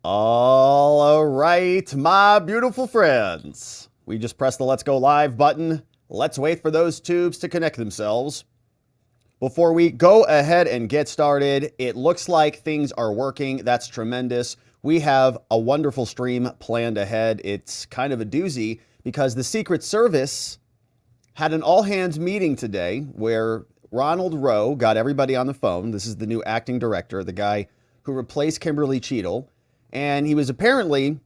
All right, my beautiful friends. We just pressed the Let's Go Live button. Let's wait for those tubes to connect themselves. Before we go ahead and get started, it looks like things are working. That's tremendous. We have a wonderful stream planned ahead. It's kind of a doozy because the Secret Service had an all-hands meeting today where Ronald Rowe got everybody on the phone. This is the new acting director, the guy who replaced Kimberly Cheadle. And he was apparently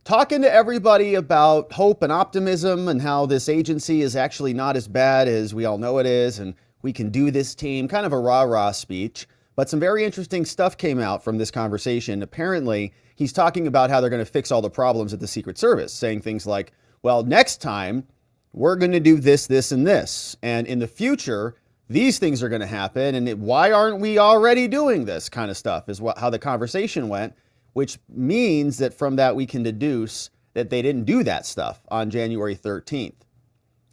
talking to everybody about hope and optimism and how this agency is actually not as bad as we all know it is. And we can do this, team. Kind of a rah-rah speech. But some very interesting stuff came out from this conversation. Apparently, he's talking about how they're going to fix all the problems at the Secret Service, saying things like, well, next time we're going to do this, this, and this. And in the future, these things are going to happen. And why aren't we already doing this kind of stuff is how the conversation went. Which means that from that we can deduce that they didn't do that stuff on January 13th.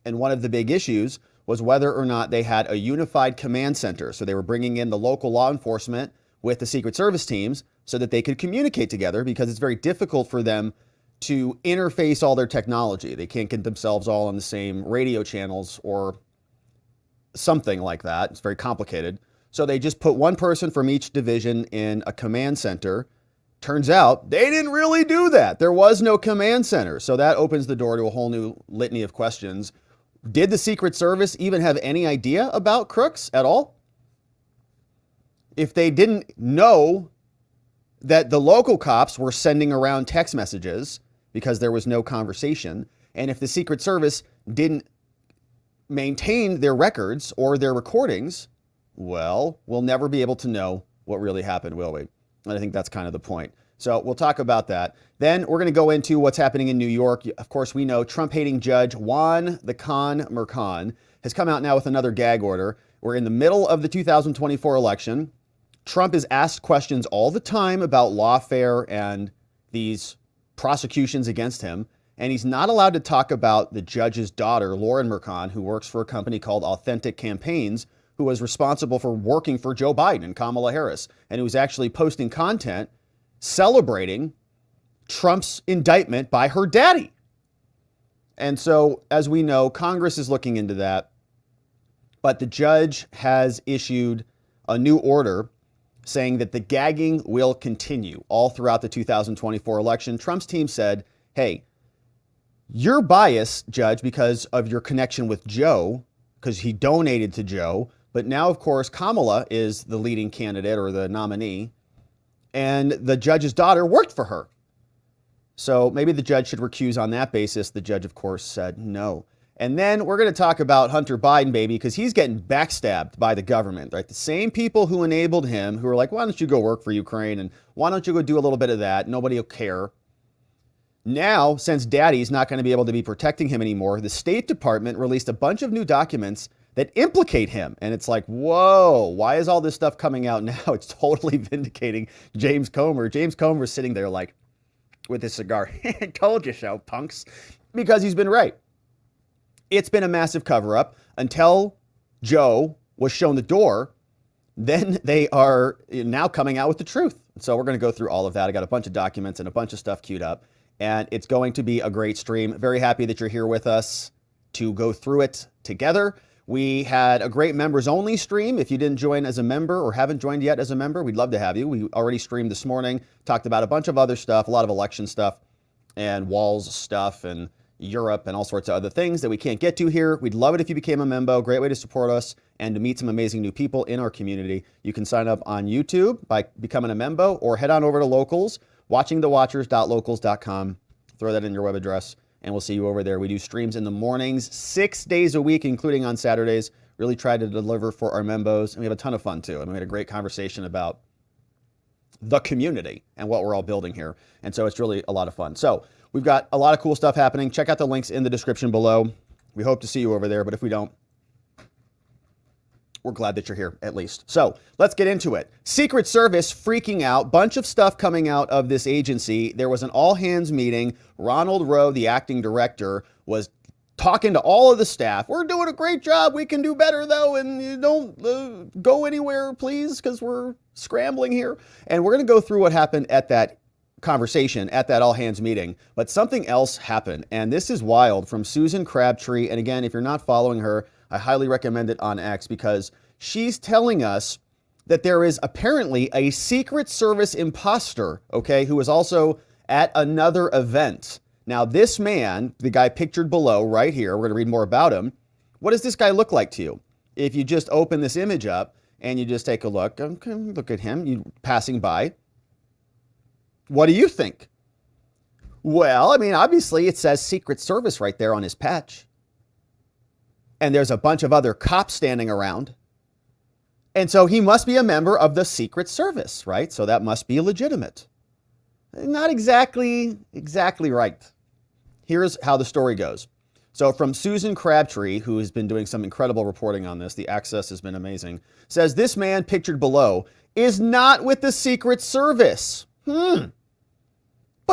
And one of the big issues was whether or not they had a unified command center. So they were bringing in the local law enforcement with the Secret Service teams so that they could communicate together, because it's very difficult for them to interface all their technology. They can't get themselves all on the same radio channels or something like that. It's very complicated. So they just put one person from each division in a command center. Turns out they didn't really do that. There was no command center. So that opens the door to a whole new litany of questions. Did the Secret Service even have any idea about crooks at all? If they didn't know that the local cops were sending around text messages because there was no conversation, and if the Secret Service didn't maintain their records or their recordings, well, we'll never be able to know what really happened, will we? And I think that's kind of the point. So we'll talk about that. Then we're going to go into what's happening in New York. Of course, we know Trump-hating judge Juan the Con Merchan has come out now with another gag order. We're in the middle of the 2024 election. Trump is asked questions all the time about lawfare and these prosecutions against him. And he's not allowed to talk about the judge's daughter, Lauren Merchan, who works for a company called Authentic Campaigns, who was responsible for working for Joe Biden and Kamala Harris, and who was actually posting content celebrating Trump's indictment by her daddy. And so, as we know, Congress is looking into that, but the judge has issued a new order saying that the gagging will continue all throughout the 2024 election. Trump's team said, hey, you're biased, Judge, because of your connection with Joe, because he donated to Joe. But now, of course, Kamala is the leading candidate or the nominee, and the judge's daughter worked for her. So maybe the judge should recuse on that basis. The judge, of course, said no. And then we're going to talk about Hunter Biden, baby, because he's getting backstabbed by the government, right? The same people who enabled him, who are like, why don't you go work for Ukraine? And why don't you go do a little bit of that? Nobody will care. Now, since daddy's not going to be able to be protecting him anymore, the State Department released a bunch of new documents that implicate him. And it's like, whoa, why is all this stuff coming out now? It's totally vindicating James Comer. James Comer's sitting there like with his cigar. Told you so, punks. Because he's been right. It's been a massive cover-up until Joe was shown the door. Then they are now coming out with the truth. So we're going to go through all of that. I got a bunch of documents and a bunch of stuff queued up. And it's going to be a great stream. Very happy that you're here with us to go through it together. We had a great members only stream. If you didn't join as a member or haven't joined yet as a member, we'd love to have you. We already streamed this morning, talked about a bunch of other stuff, a lot of election stuff and walls stuff and Europe and all sorts of other things that we can't get to here. We'd love it if you became a member. Great way to support us and to meet some amazing new people in our community. You can sign up on YouTube by becoming a member or head on over to Locals, watchingthewatchers.locals.com. Throw that in your web address. And we'll see you over there. We do streams in the mornings, 6 days a week, including on Saturdays. Really try to deliver for our members. And we have a ton of fun, too. And we had a great conversation about the community and what we're all building here. And so it's really a lot of fun. So we've got a lot of cool stuff happening. Check out the links in the description below. We hope to see you over there. But if we don't, we're glad that you're here, at least. So let's get into it. Secret Service freaking out. Bunch of stuff coming out of this agency. There was an all-hands meeting. Ronald Rowe, the acting director, was talking to all of the staff. We're doing a great job. We can do better, though. And you don't go anywhere, please, because we're scrambling here. And we're going to go through what happened at that conversation at that all hands meeting, but something else happened. And this is wild from Susan Crabtree. And again, if you're not following her, I highly recommend it on X because she's telling us that there is apparently a Secret Service imposter, okay, who is also at another event. Now, this man, the guy pictured below right here, we're going to read more about him. What does this guy look like to you? If you just open this image up and you just take a look, okay, look at him, you passing by. What do you think? Well, I mean, obviously it says Secret Service right there on his patch. And there's a bunch of other cops standing around. And so he must be a member of the Secret Service, right? So that must be legitimate. Not exactly right. Here's how the story goes. So from Susan Crabtree, who has been doing some incredible reporting on this, the access has been amazing, says this man pictured below is not with the Secret Service. But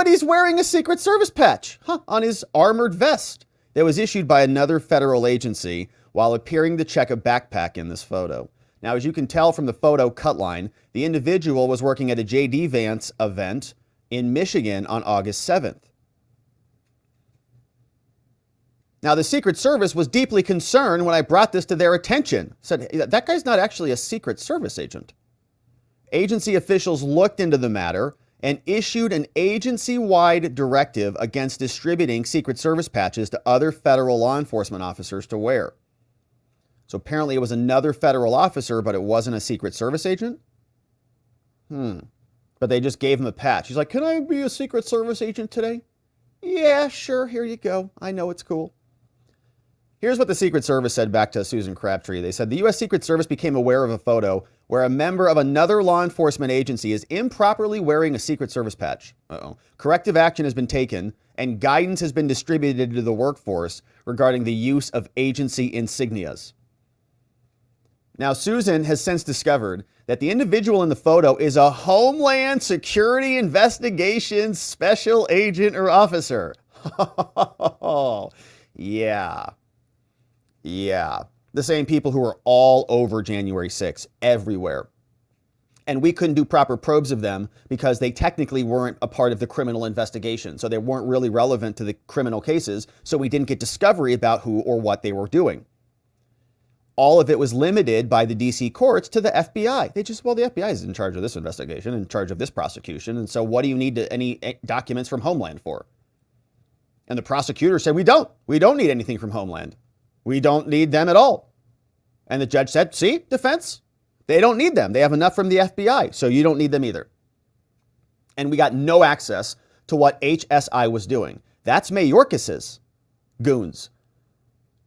he's wearing a Secret Service patch on his armored vest that was issued by another federal agency while appearing to check a backpack in this photo. Now, as you can tell from the photo cut line, the individual was working at a J.D. Vance event in Michigan on August 7th. Now, the Secret Service was deeply concerned when I brought this to their attention. Said, that guy's not actually a Secret Service agent. Agency officials looked into the matter and issued an agency-wide directive against distributing Secret Service patches to other federal law enforcement officers to wear. So apparently it was another federal officer, but it wasn't a Secret Service agent? But they just gave him a patch. He's like, can I be a Secret Service agent today? Yeah, sure, here you go. I know it's cool. Here's what the Secret Service said back to Susan Crabtree. They said, the U.S. Secret Service became aware of a photo where a member of another law enforcement agency is improperly wearing a Secret Service patch. Corrective action has been taken and guidance has been distributed to the workforce regarding the use of agency insignias. Now, Susan has since discovered that the individual in the photo is a Homeland Security Investigations special agent or officer. Yeah. The same people who were all over January 6th, everywhere. And we couldn't do proper probes of them because they technically weren't a part of the criminal investigation. So they weren't really relevant to the criminal cases. So we didn't get discovery about who or what they were doing. All of it was limited by the DC courts to the FBI. They just, well, the FBI is in charge of this investigation, in charge of this prosecution. And so what do you need any documents from Homeland for? And the prosecutor said, we don't need anything from Homeland. We don't need them at all. And the judge said, see, defense, they don't need them. They have enough from the FBI, so you don't need them either. And we got no access to what HSI was doing. That's Mayorkas's goons.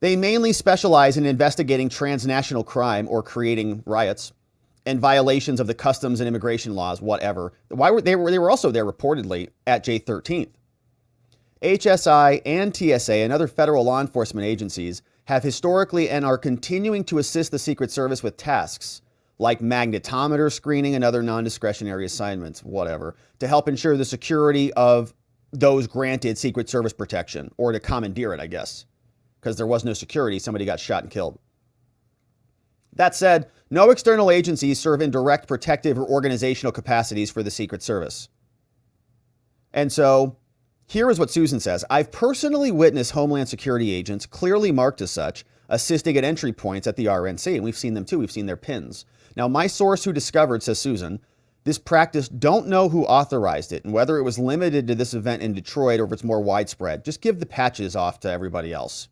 They mainly specialize in investigating transnational crime or creating riots and violations of the customs and immigration laws, whatever. They were also there reportedly at J13th. HSI and TSA and other federal law enforcement agencies have historically and are continuing to assist the Secret Service with tasks like magnetometer screening and other non-discretionary assignments, whatever, to help ensure the security of those granted Secret Service protection, or to commandeer it, I guess, because there was no security. Somebody got shot and killed. That said, no external agencies serve in direct protective or organizational capacities for the Secret Service. And so here is what Susan says. I've personally witnessed Homeland Security agents, clearly marked as such, assisting at entry points at the RNC. And we've seen them too. We've seen their pins. Now, my source who discovered, says Susan, this practice, don't know who authorized it and whether it was limited to this event in Detroit or if it's more widespread. Just give the patches off to everybody else.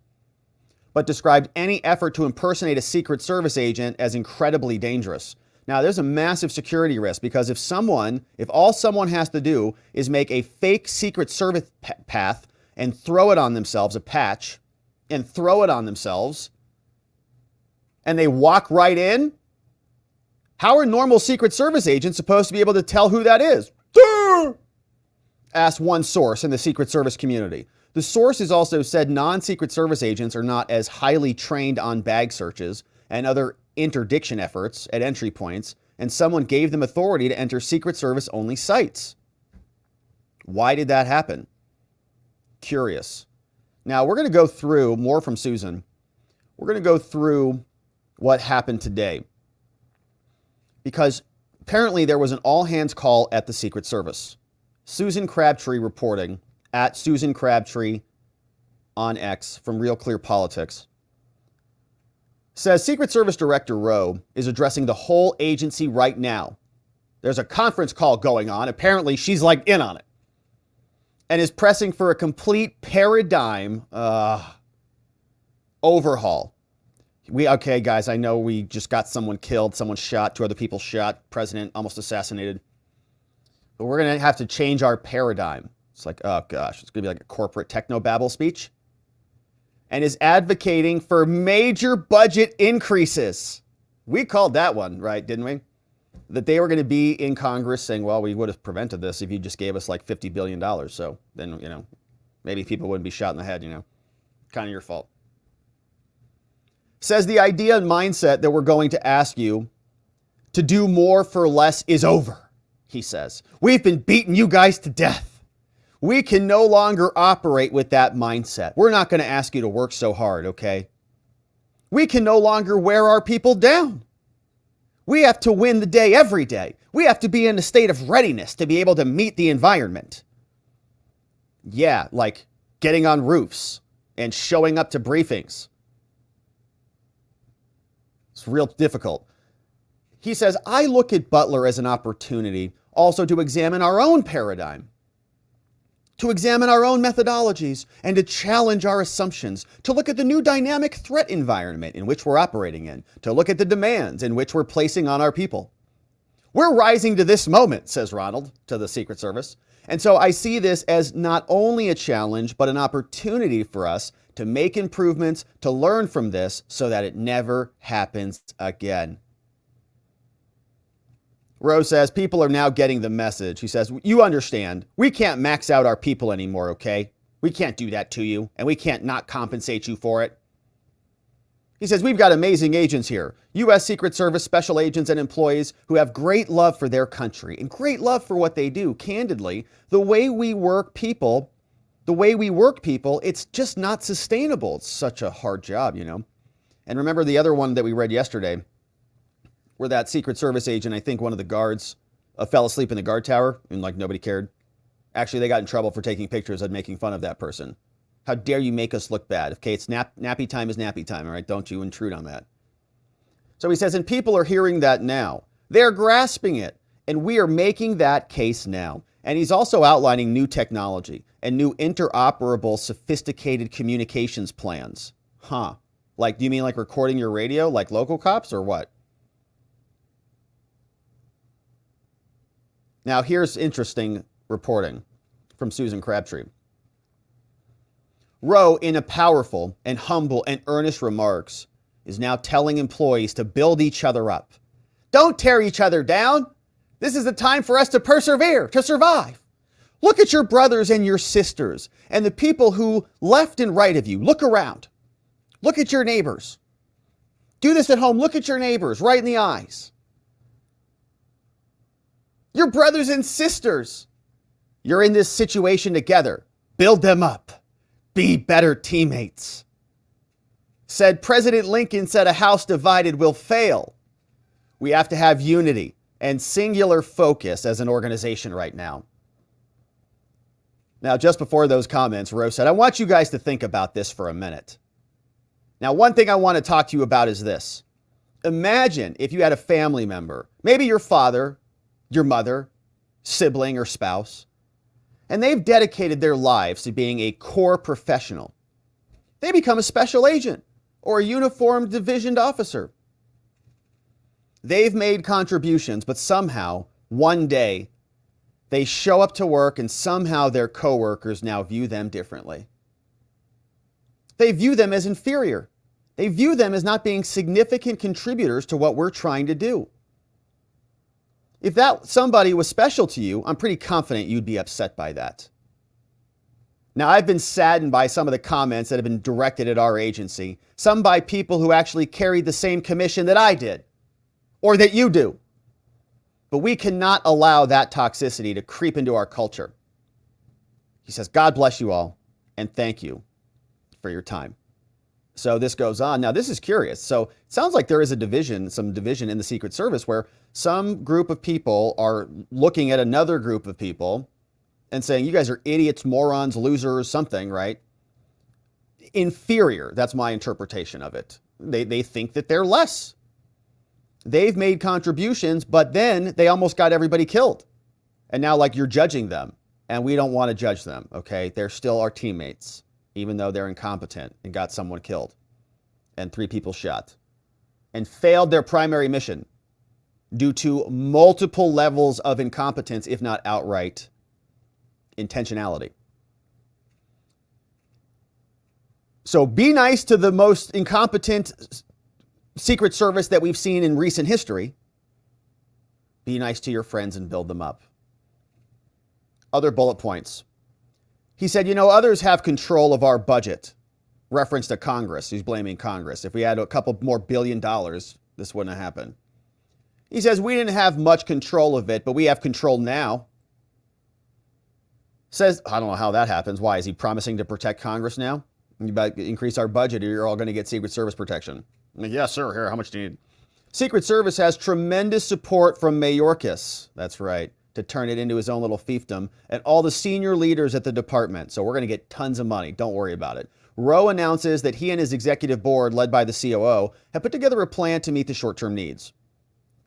But described any effort to impersonate a Secret Service agent as incredibly dangerous. Now, there's a massive security risk because if all someone has to do is make a fake Secret Service path and throw it on themselves, a patch, and throw it on themselves, and they walk right in, how are normal Secret Service agents supposed to be able to tell who that is? Asked one source in the Secret Service community. The source has also said non-Secret Service agents are not as highly trained on bag searches and other interdiction efforts at entry points, and someone gave them authority to enter Secret Service only sites. Why did that happen? Curious. Now we're going to go through more from Susan. We're going to go through what happened today, because apparently there was an all hands call at the Secret Service. Susan Crabtree reporting at Susan Crabtree on X from Real Clear Politics says Secret Service Director Rowe is addressing the whole agency right now. There's a conference call going on. Apparently, she's like in on it and is pressing for a complete paradigm overhaul. Okay, guys, I know we just got someone killed, someone shot, 2 other people shot, president almost assassinated. But we're going to have to change our paradigm. It's like, oh gosh, it's going to be like a corporate technobabble speech. And is advocating for major budget increases. We called that one, right, didn't we? That they were going to be in Congress saying, well, we would have prevented this if you just gave us like $50 billion. So then, maybe people wouldn't be shot in the head, kind of your fault. Says the idea and mindset that we're going to ask you to do more for less is over, he says. We've been beating you guys to death. We can no longer operate with that mindset. We're not going to ask you to work so hard, okay? We can no longer wear our people down. We have to win the day every day. We have to be in a state of readiness to be able to meet the environment. Yeah, like getting on roofs and showing up to briefings. It's real difficult. He says, I look at Butler as an opportunity also to examine our own paradigm, to examine our own methodologies, and to challenge our assumptions, to look at the new dynamic threat environment in which we're operating in, to look at the demands in which we're placing on our people. We're rising to this moment, says Ronald to the Secret Service. And so I see this as not only a challenge, but an opportunity for us to make improvements, to learn from this so that it never happens again. Rowe says people are now getting the message. He says, you understand, we can't max out our people anymore, okay? We can't do that to you, and we can't not compensate you for it. He says, we've got amazing agents here, U.S. Secret Service special agents and employees who have great love for their country and great love for what they do. Candidly, the way we work people, it's just not sustainable. It's such a hard job, And remember the other one that we read yesterday, where that Secret Service agent, I think one of the guards, fell asleep in the guard tower and nobody cared. Actually, they got in trouble for taking pictures and making fun of that person. How dare you make us look bad? Okay, it's nappy time is nappy time, all right? Don't you intrude on that. So he says, and people are hearing that now. They're grasping it, and we are making that case now. And he's also outlining new technology and new interoperable, sophisticated communications plans. Do you mean like recording your radio like local cops or what? Now, here's interesting reporting from Susan Crabtree. Rowe, in a powerful and humble and earnest remarks, is now telling employees to build each other up. Don't tear each other down. This is the time for us to persevere, to survive. Look at your brothers and your sisters and the people who left and right of you. Look around. Look at your neighbors. Do this at home. Look at your neighbors right in the eyes. Your brothers and sisters. You're in this situation together. Build them up. Be better teammates. Said President Lincoln said a house divided will fail. We have to have unity and singular focus as an organization right now. Now, just before those comments, Rowe said, I want you guys to think about this for a minute. Now, one thing I want to talk to you about is this. Imagine if you had a family member, maybe your father, your mother, sibling, or spouse, and they've dedicated their lives to being a core professional. They become a special agent or a uniformed divisioned officer. They've made contributions, but somehow, one day, they show up to work and somehow their coworkers now view them differently. They view them as inferior. They view them as not being significant contributors to what we're trying to do. If that somebody was special to you, I'm pretty confident you'd be upset by that. Now, I've been saddened by some of the comments that have been directed at our agency, some by people who actually carried the same commission that I did, or that you do. But we cannot allow that toxicity to creep into our culture. He says, God bless you all, and thank you for your time. So this goes on. Now, this is curious. So it sounds like there is some division in the Secret Service where some group of people are looking at another group of people and saying, you guys are idiots, morons, losers, something, right? Inferior. That's my interpretation of it. They think that they're less. They've made contributions, but then they almost got everybody killed. And now, like, you're judging them, and we don't want to judge them, okay? They're still our teammates, even though they're incompetent and got someone killed and 3 people shot and failed their primary mission due to multiple levels of incompetence, if not outright intentionality. So be nice to the most incompetent Secret Service that we've seen in recent history. Be nice to your friends and build them up. Other bullet points. He said, others have control of our budget. Reference to Congress. He's blaming Congress. If we had a couple more $1 billion, this wouldn't have happened. He says, we didn't have much control of it, but we have control now. Says, I don't know how that happens. Why? Is he promising to protect Congress now? You about to increase our budget or you're all going to get Secret Service protection. I'm like, yes, sir. Here, how much do you need? Secret Service has tremendous support from Mayorkas. That's right. To turn it into his own little fiefdom and all the senior leaders at the department. So we're going to get tons of money. Don't worry about it. Rowe announces that he and his executive board, led by the COO, have put together a plan to meet the short-term needs.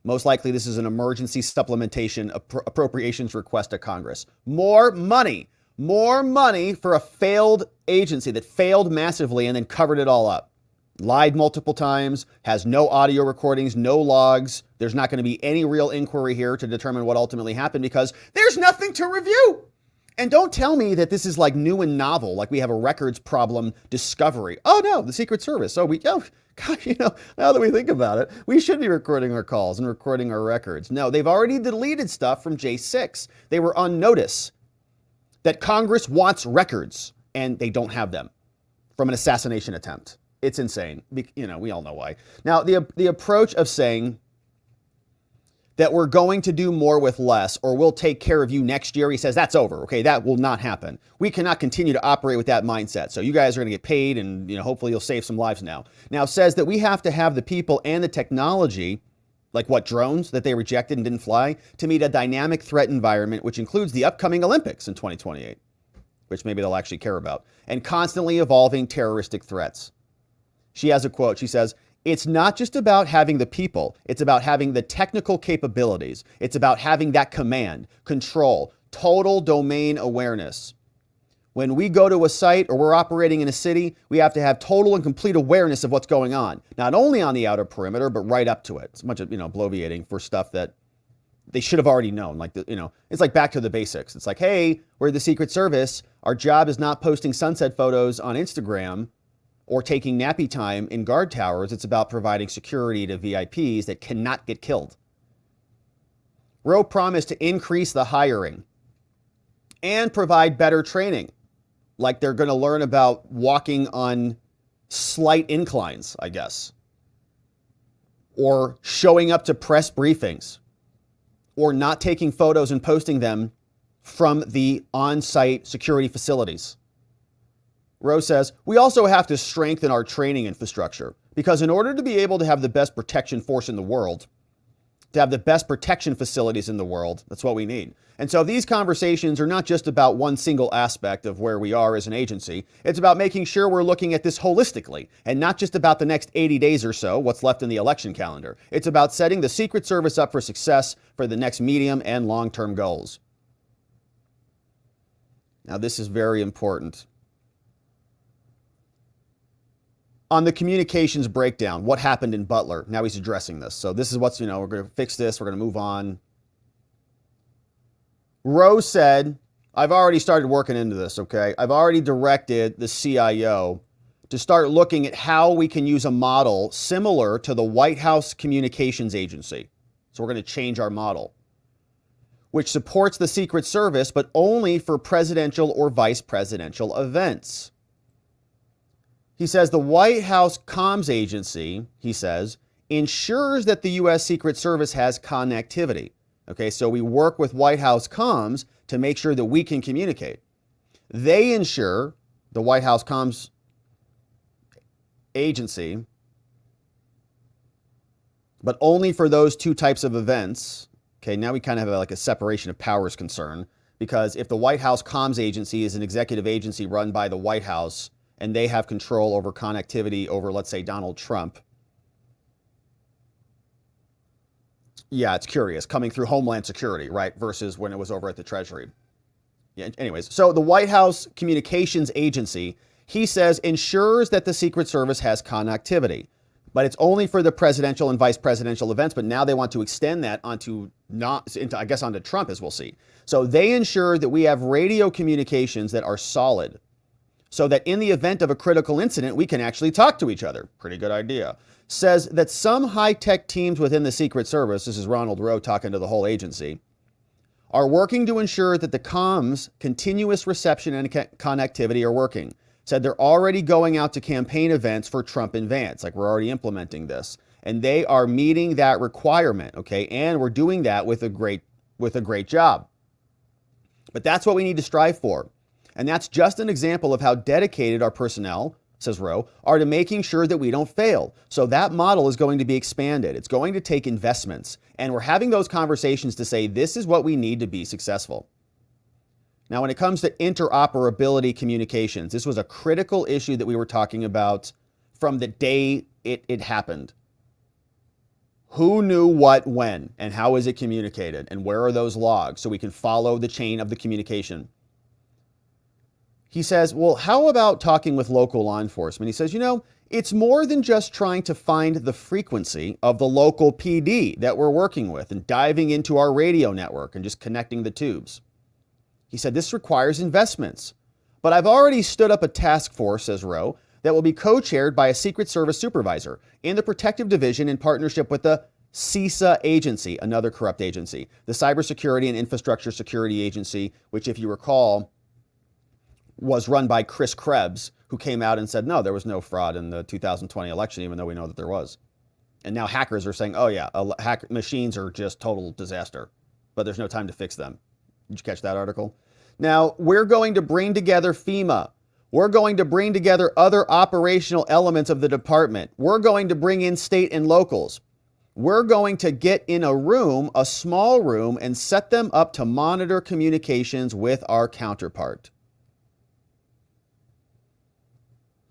Most likely, this is an emergency supplementation appropriations request to Congress. More money for a failed agency that failed massively and then covered it all up. Lied multiple times, has no audio recordings, no logs. There's not going to be any real inquiry here to determine what ultimately happened because there's nothing to review. And don't tell me that this is like new and novel, like we have a records problem discovery. Oh no, the Secret Service. God, now that we think about it, we should be recording our calls and recording our records. No, they've already deleted stuff from J6. They were on notice that Congress wants records and they don't have them from an assassination attempt. It's insane. We all know why. Now, the approach of saying that we're going to do more with less or we'll take care of you next year, he says that's over. Okay, that will not happen. We cannot continue to operate with that mindset. So you guys are going to get paid and hopefully you'll save some lives now. Now says that we have to have the people and the technology, like what drones that they rejected and didn't fly, to meet a dynamic threat environment, which includes the upcoming Olympics in 2028, which maybe they'll actually care about, and constantly evolving terroristic threats. She has a quote. She says, it's not just about having the people. It's about having the technical capabilities. It's about having that command, control, total domain awareness. When we go to a site or we're operating in a city, we have to have total and complete awareness of what's going on, not only on the outer perimeter, but right up to it. It's much of, bloviating for stuff that they should have already known. It's like back to the basics. It's like, hey, we're the Secret Service. Our job is not posting sunset photos on Instagram or taking nappy time in guard towers. It's about providing security to VIPs that cannot get killed. Rowe promised to increase the hiring and provide better training. Like they're going to learn about walking on slight inclines, I guess. Or showing up to press briefings. Or not taking photos and posting them from the on-site security facilities. Rowe says, we also have to strengthen our training infrastructure because in order to be able to have the best protection force in the world, to have the best protection facilities in the world, that's what we need. And so these conversations are not just about one single aspect of where we are as an agency. It's about making sure we're looking at this holistically and not just about the next 80 days or so, what's left in the election calendar. It's about setting the Secret Service up for success for the next medium and long-term goals. Now, this is very important. On the communications breakdown, what happened in Butler? Now he's addressing this. So this is what's, we're going to fix this. We're going to move on. Rowe said, I've already started working into this, okay? I've already directed the CIO to start looking at how we can use a model similar to the White House Communications Agency. So we're going to change our model, which supports the Secret Service, but only for presidential or vice presidential events. He says the White House Comms Agency, he says, ensures that the U.S. Secret Service has connectivity. Okay, so we work with White House Comms to make sure that we can communicate. They ensure, the White House Comms Agency, but only for those two types of events. Okay, now we kind of have like a separation of powers concern because if the White House comms agency is an executive agency run by the White House and they have control over connectivity over, let's say, Donald Trump, yeah, it's curious, coming through Homeland Security, right, versus when it was over at the Treasury. Yeah, anyways, so the White House Communications Agency, he says, ensures that the Secret Service has connectivity, but it's only for the presidential and vice presidential events. But now they want to extend that onto Trump, as we'll see. So they ensure that we have radio communications that are solid, so that in the event of a critical incident, we can actually talk to each other. Pretty good idea. Says that some high-tech teams within the Secret Service, this is Ronald Rowe talking to the whole agency, are working to ensure that the comms, continuous reception, and connectivity are working. Said they're already going out to campaign events for Trump and Vance, like we're already implementing this. And they are meeting that requirement, okay? And we're doing that with a great job. But that's what we need to strive for. And that's just an example of how dedicated our personnel, says Rowe, are to making sure that we don't fail. So that model is going to be expanded. It's going to take investments. And we're having those conversations to say, this is what we need to be successful. Now, when it comes to interoperability communications, this was a critical issue that we were talking about from the day it happened. Who knew what when, and how is it communicated, and where are those logs so we can follow the chain of the communication? He says, well, how about talking with local law enforcement? He says, it's more than just trying to find the frequency of the local PD that we're working with and diving into our radio network and just connecting the tubes. He said, this requires investments. But I've already stood up a task force, says Rowe, that will be co-chaired by a Secret Service supervisor in the Protective Division in partnership with the CISA agency, another corrupt agency, the Cybersecurity and Infrastructure Security Agency, which, if you recall, was run by Chris Krebs, who came out and said, no, there was no fraud in the 2020 election, even though we know that there was. And now hackers are saying, oh yeah, machines are just total disaster, but there's no time to fix them. Did you catch that article? Now, we're going to bring together FEMA. We're going to bring together other operational elements of the department. We're going to bring in state and locals. We're going to get in a room, a small room, and set them up to monitor communications with our counterpart.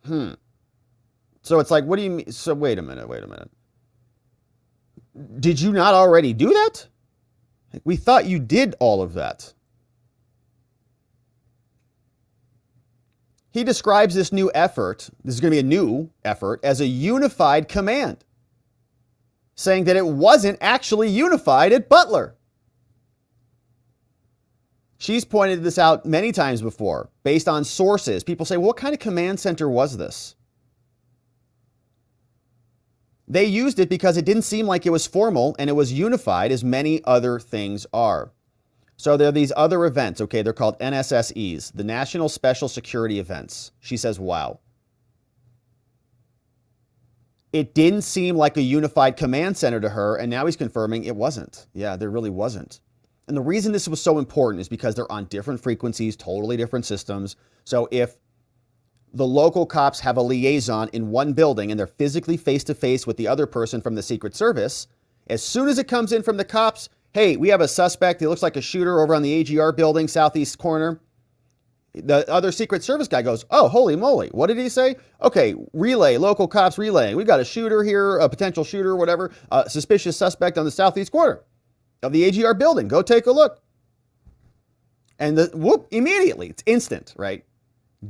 So it's like, what do you mean? So wait a minute. Did you not already do that? We thought you did all of that. He describes this new effort, this is going to be a new effort, as a unified command, saying that it wasn't actually unified at Butler. She's pointed this out many times before, based on sources. People say, well, what kind of command center was this? They used it because it didn't seem like it was formal and it was unified, as many other things are. So there are these other events, okay? They're called NSSEs, the National Special Security Events. She says, wow. It didn't seem like a unified command center to her, and now he's confirming it wasn't. Yeah, there really wasn't. And the reason this was so important is because they're on different frequencies, totally different systems. So if the local cops have a liaison in one building and they're physically face-to-face with the other person from the Secret Service, as soon as it comes in from the cops, hey, we have a suspect. He looks like a shooter over on the AGR building, southeast corner. The other Secret Service guy goes, oh, holy moly. What did he say? Okay, relay, local cops relaying. We've got a shooter here, a potential shooter, whatever, a suspicious suspect on the southeast corner of the AGR building. Go take a look. And immediately, it's instant, right?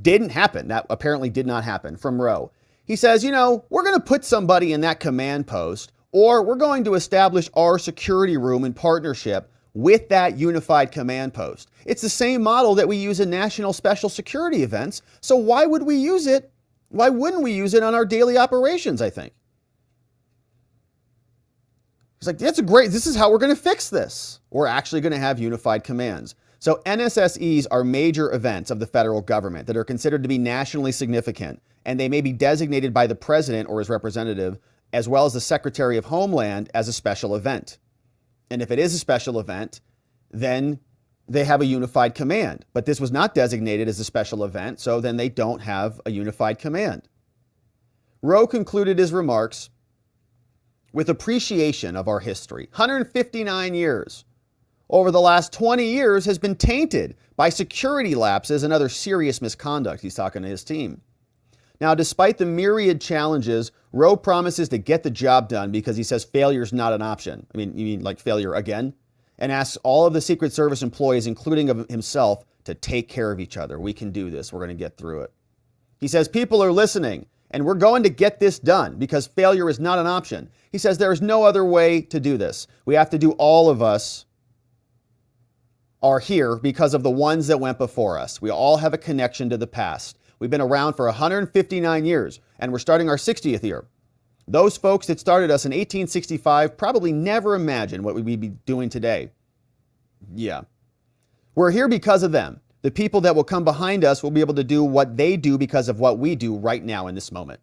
Didn't happen. That apparently did not happen from Rowe. He says, we're going to put somebody in that command post, or we're going to establish our security room in partnership with that unified command post. It's the same model that we use in national special security events. So why would we use it? Why wouldn't we use it on our daily operations, I think? He's like, this is how we're going to fix this. We're actually going to have unified commands. So NSSEs are major events of the federal government that are considered to be nationally significant, and they may be designated by the president or his representative, as well as the Secretary of Homeland, as a special event. And if it is a special event, then they have a unified command. But this was not designated as a special event, so then they don't have a unified command. Rowe concluded his remarks with appreciation of our history. 159 years. over the last 20 years has been tainted by security lapses and other serious misconduct. He's talking to his team. Now, despite the myriad challenges, Rowe promises to get the job done because he says failure is not an option. I mean, you mean like failure again? And asks all of the Secret Service employees, including of himself, to take care of each other. We can do this. We're going to get through it. He says people are listening, and we're going to get this done because failure is not an option. He says there is no other way to do this. We have to do, all of us are here because of the ones that went before us. We all have a connection to the past. We've been around for 159 years, and we're starting our 60th year. Those folks that started us in 1865 probably never imagined what we'd be doing today. Yeah. We're here because of them. The people that will come behind us will be able to do what they do because of what we do right now in this moment.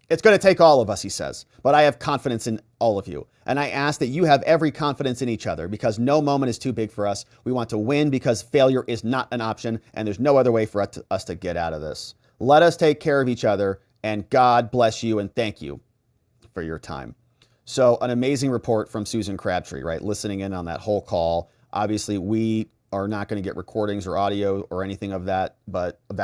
It's going to take all of us, he says, but I have confidence in all of you. And I ask that you have every confidence in each other because no moment is too big for us. We want to win because failure is not an option and there's no other way for us to get out of this. Let us take care of each other, and God bless you and thank you for your time. So an amazing report from Susan Crabtree, right? Listening in on that whole call. Obviously, we are not going to get recordings or audio or anything of that,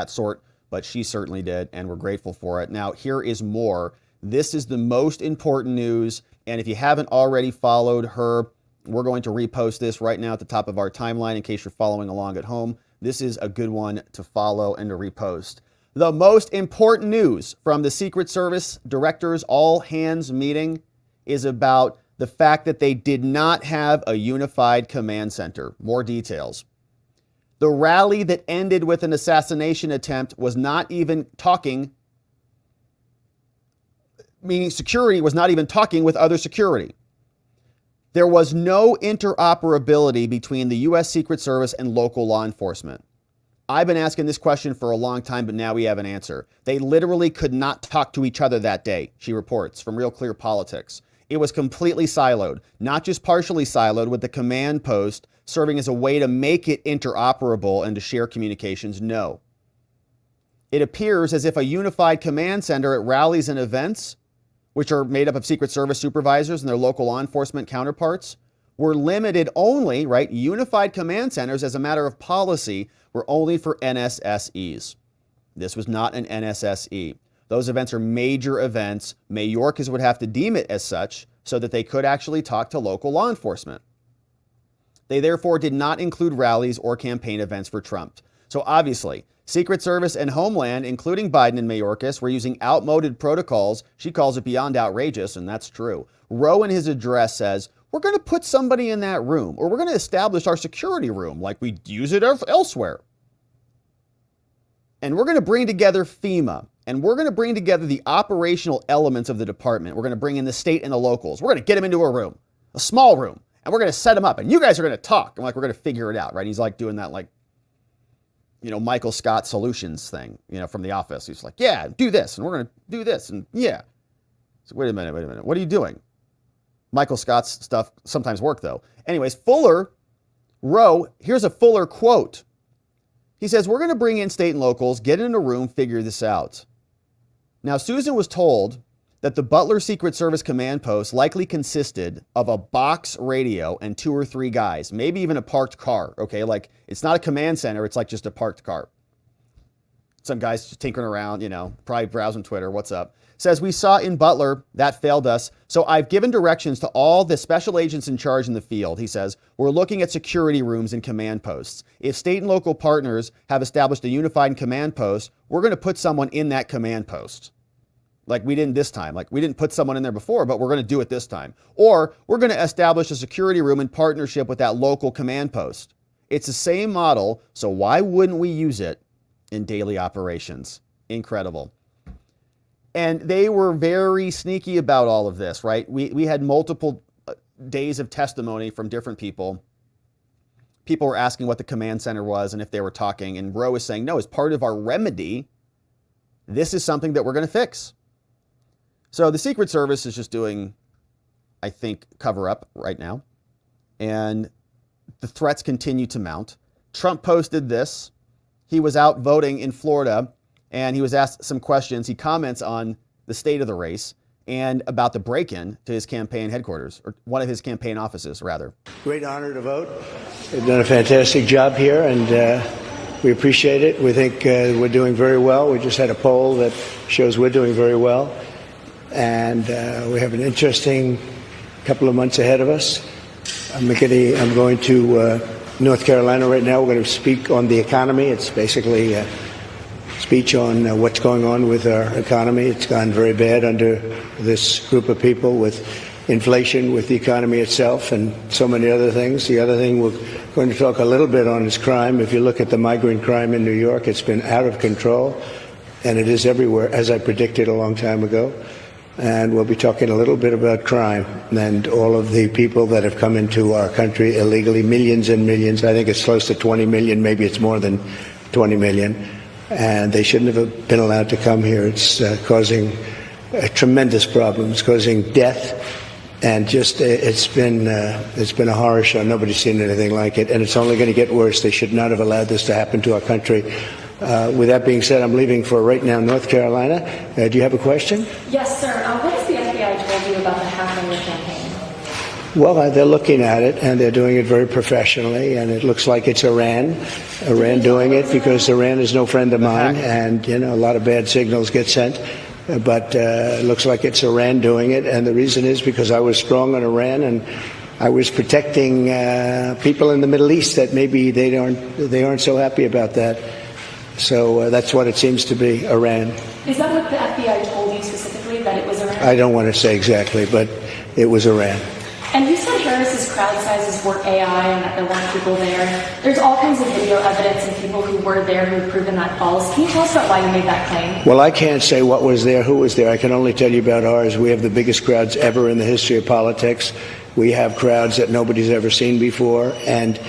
sort, but she certainly did, and we're grateful for it. Now, here is more. This is the most important news, and if you haven't already followed her, we're going to repost this right now at the top of our timeline in case you're following along at home. This is a good one to follow and to repost. The most important news from the Secret Service Directors All-Hands meeting is about the fact that they did not have a unified command center. More details. The rally that ended with an assassination attempt was not even talking, meaning security was not even talking with other security. There was no interoperability between the U.S. Secret Service and local law enforcement. I've been asking this question for a long time, but now we have an answer. They literally could not talk to each other that day, she reports from Real Clear Politics. It was completely siloed, not just partially siloed, with the command post serving as a way to make it interoperable and to share communications. No. It appears as if a unified command center at rallies and events, which are made up of Secret Service supervisors and their local law enforcement counterparts, were limited only, right? Unified command centers, as a matter of policy, were only for NSSEs. This was not an NSSE. Those events are major events. Mayorkas would have to deem it as such so that they could actually talk to local law enforcement. They therefore did not include rallies or campaign events for Trump. So obviously, Secret Service and Homeland, including Biden and Mayorkas, were using outmoded protocols. She calls it beyond outrageous, and that's true. Rowe in his address says, we're going to put somebody in that room, or we're going to establish our security room like we use it elsewhere. And we're going to bring together FEMA, and we're going to bring together the operational elements of the department. We're going to bring in the state and the locals. We're going to get them into a room, a small room, and we're going to set them up, and you guys are going to talk. And like, we're going to figure it out, right? He's like doing that, like, you know, Michael Scott Solutions thing, you know, from The Office. He's like, yeah, do this, and we're going to do this, and yeah. So wait a minute. What are you doing? Michael Scott's stuff sometimes work, though. Anyways, Rowe, here's a Fuller quote. He says, we're going to bring in state and locals, get in a room, figure this out. Now, Susan was told that the Butler Secret Service command post likely consisted of a box radio and 2 or 3 guys, maybe even a parked car, okay? Like, it's not a command center, it's like just a parked car. Some guys just tinkering around, you know, probably browsing Twitter, what's up? Says, we saw in Butler, that failed us, so I've given directions to all the special agents in charge in the field. He says, we're looking at security rooms and command posts. If state and local partners have established a unified command post, we're going to put someone in that command post. Like we didn't this time. Like we didn't put someone in there before, but we're going to do it this time. Or we're going to establish a security room in partnership with that local command post. It's the same model, so why wouldn't we use it in daily operations? Incredible. And they were very sneaky about all of this, right? We had multiple days of testimony from different people. People were asking what the command center was and if they were talking. And Rowe is saying, no, as part of our remedy, this is something that we're going to fix. So the Secret Service is just doing, I think, cover up right now. And the threats continue to mount. Trump posted this. He was out voting in Florida, and he was asked some questions. He comments on the state of the race, and about the break-in to his campaign headquarters, or one of his campaign offices, rather. Great honor to vote. They've done a fantastic job here, and we appreciate it. We think we're doing very well. We just had a poll that shows we're doing very well, and we have an interesting couple of months ahead of us. I'm going to North Carolina right now. We're going to speak on the economy. It's basically a speech on what's going on with our economy. It's gone very bad under this group of people, with inflation, with the economy itself, and so many other things. The other thing we're going to talk a little bit on is crime. If you look at the migrant crime in New York, it's been out of control, and it is everywhere, as I predicted a long time ago. And we'll be talking a little bit about crime and all of the people that have come into our country illegally, millions and millions. I think it's close to 20 million, maybe it's more than 20 million. And they shouldn't have been allowed to come here. It's causing tremendous problems, causing death, and just it's been a horror show. Nobody's seen anything like it, and it's only going to get worse. They should not have allowed this to happen to our country. With that being said, I'm leaving for right now North Carolina. Do you have a question? Yes, sir. What has the FBI told you about the hacking campaign? Well, they're looking at it, and they're doing it very professionally, and it looks like it's Iran doing it, because Iran is no friend of mine, and, a lot of bad signals get sent. But it looks like it's Iran doing it, and the reason is because I was strong on Iran, and I was protecting people in the Middle East that maybe they aren't so happy about that. So that's what it seems to be, Iran. Is that what the FBI told you specifically, that it was Iran? I don't want to say exactly, but it was Iran. And you said Harris's crowd sizes were AI and that there weren't people there. There's all kinds of video evidence and people who were there who have proven that false. Can you tell us about why you made that claim? Well, I can't say what was there, who was there. I can only tell you about ours. We have the biggest crowds ever in the history of politics. We have crowds that nobody's ever seen before, and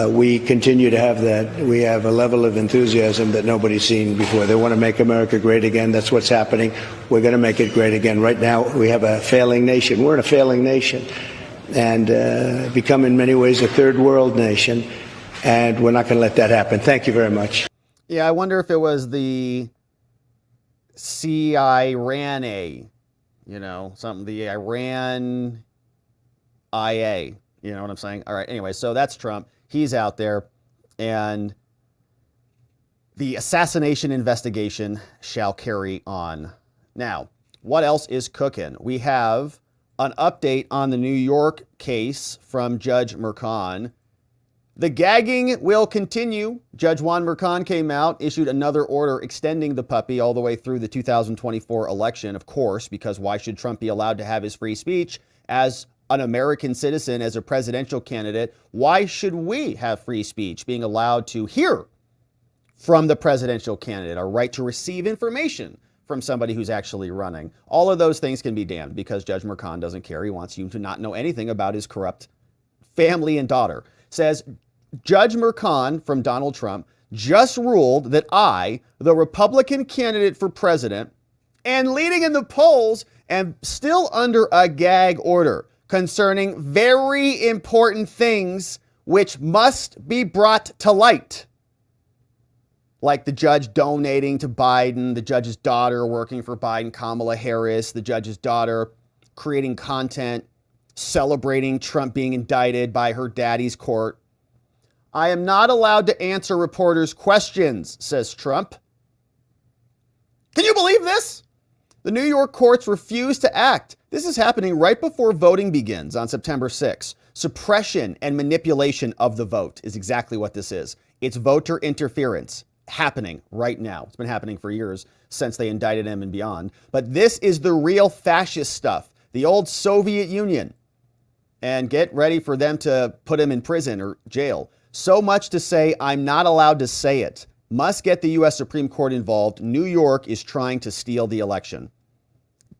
we continue to have that. We have a level of enthusiasm that nobody's seen before. They want to make America great again. That's what's happening. We're going to make it great again. Right now, we have a failing nation. We're in a failing nation, and become in many ways a third world nation, and we're not going to let that happen. Thank you very much. Yeah, I wonder if it was the CIA, something, the Iran IA, you know what I'm saying? All right, anyway, so that's Trump. He's out there, and the assassination investigation shall carry on. Now, what else is cooking? We have an update on the New York case from Judge Merchan. The gagging will continue. Judge Juan Merchan came out, issued another order extending the puppy all the way through the 2024 election, of course, because why should Trump be allowed to have his free speech as an American citizen, as a presidential candidate? Why should we have free speech, being allowed to hear from the presidential candidate, our right to receive information from somebody who's actually running? All of those things can be damned because Judge Merchan doesn't care. He wants you to not know anything about his corrupt family and daughter. Says Judge Merchan from Donald Trump just ruled that I, the Republican candidate for president and leading in the polls, am still under a gag order concerning very important things which must be brought to light. Like the judge donating to Biden, the judge's daughter working for Biden, Kamala Harris, the judge's daughter creating content celebrating Trump being indicted by her daddy's court. I am not allowed to answer reporters' questions, says Trump. Can you believe this? The New York courts refuse to act. This is happening right before voting begins on September 6th. Suppression and manipulation of the vote is exactly what this is. It's voter interference happening right now. It's been happening for years since they indicted him and beyond. But this is the real fascist stuff, the old Soviet Union. And get ready for them to put him in prison or jail. So much to say, I'm not allowed to say it. Must get the U.S. Supreme Court involved. New York is trying to steal the election.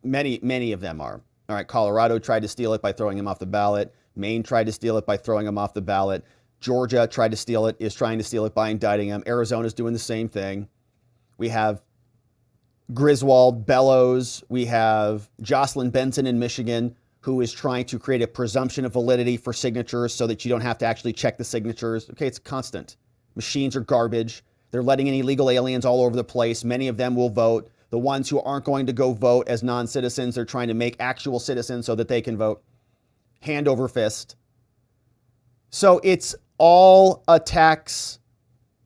Many of them are. All right, Colorado tried to steal it by throwing him off the ballot. Maine tried to steal it by throwing him off the ballot. Georgia tried to steal it, is trying to steal it by indicting him. Arizona's doing the same thing. We have Griswold, Bellows. We have Jocelyn Benson in Michigan, who is trying to create a presumption of validity for signatures so that you don't have to actually check the signatures. Okay, it's constant. Machines are garbage. They're letting in illegal aliens all over the place. Many of them will vote. the ones who aren't going to go vote as non-citizens. They're trying to make actual citizens so that they can vote hand over fist. So it's all attacks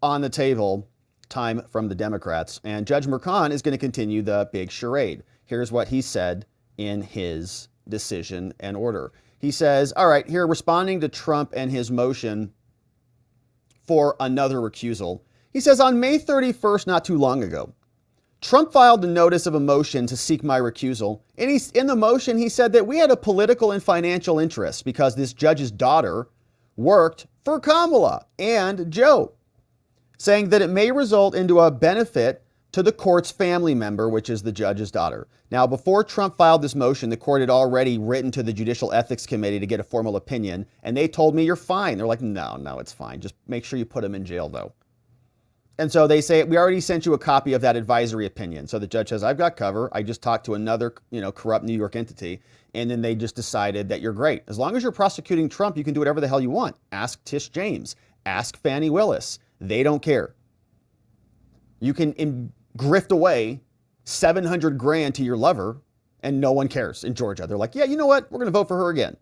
on the table time from the Democrats. And Judge Merchan is going to continue the big charade. Here's what he said in his decision and order. He says, all right, here, responding to Trump and his motion for another recusal. He says, on May 31st, not too long ago, Trump filed the notice of a motion to seek my recusal. And in the motion, he said that we had a political and financial interest because this judge's daughter worked for Kamala and Joe, saying that it may result into a benefit to the court's family member, which is the judge's daughter. Now, before Trump filed this motion, the court had already written to the Judicial Ethics Committee to get a formal opinion, and they told me, you're fine. They're like, no, it's fine. Just make sure you put him in jail, though. And so they say, we already sent you a copy of that advisory opinion. So the judge says, I've got cover. I just talked to another, corrupt New York entity. And then they just decided that you're great. As long as you're prosecuting Trump, you can do whatever the hell you want. Ask Tish James. Ask Fani Willis. They don't care. You can grift away $700,000 to your lover and no one cares in Georgia. They're like, yeah, you know what? We're going to vote for her again.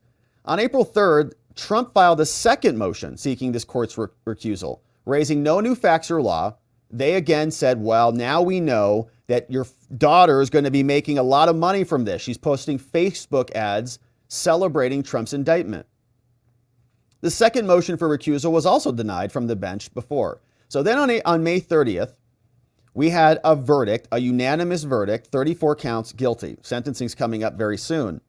On April 3rd, Trump filed a second motion seeking this court's recusal, raising no new facts or law. They again said, well, now we know that your daughter is going to be making a lot of money from this. She's posting Facebook ads celebrating Trump's indictment. The second motion for recusal was also denied from the bench before. So then on May 30th, we had a verdict, a unanimous verdict, 34 counts guilty. Sentencing's coming up very soon. It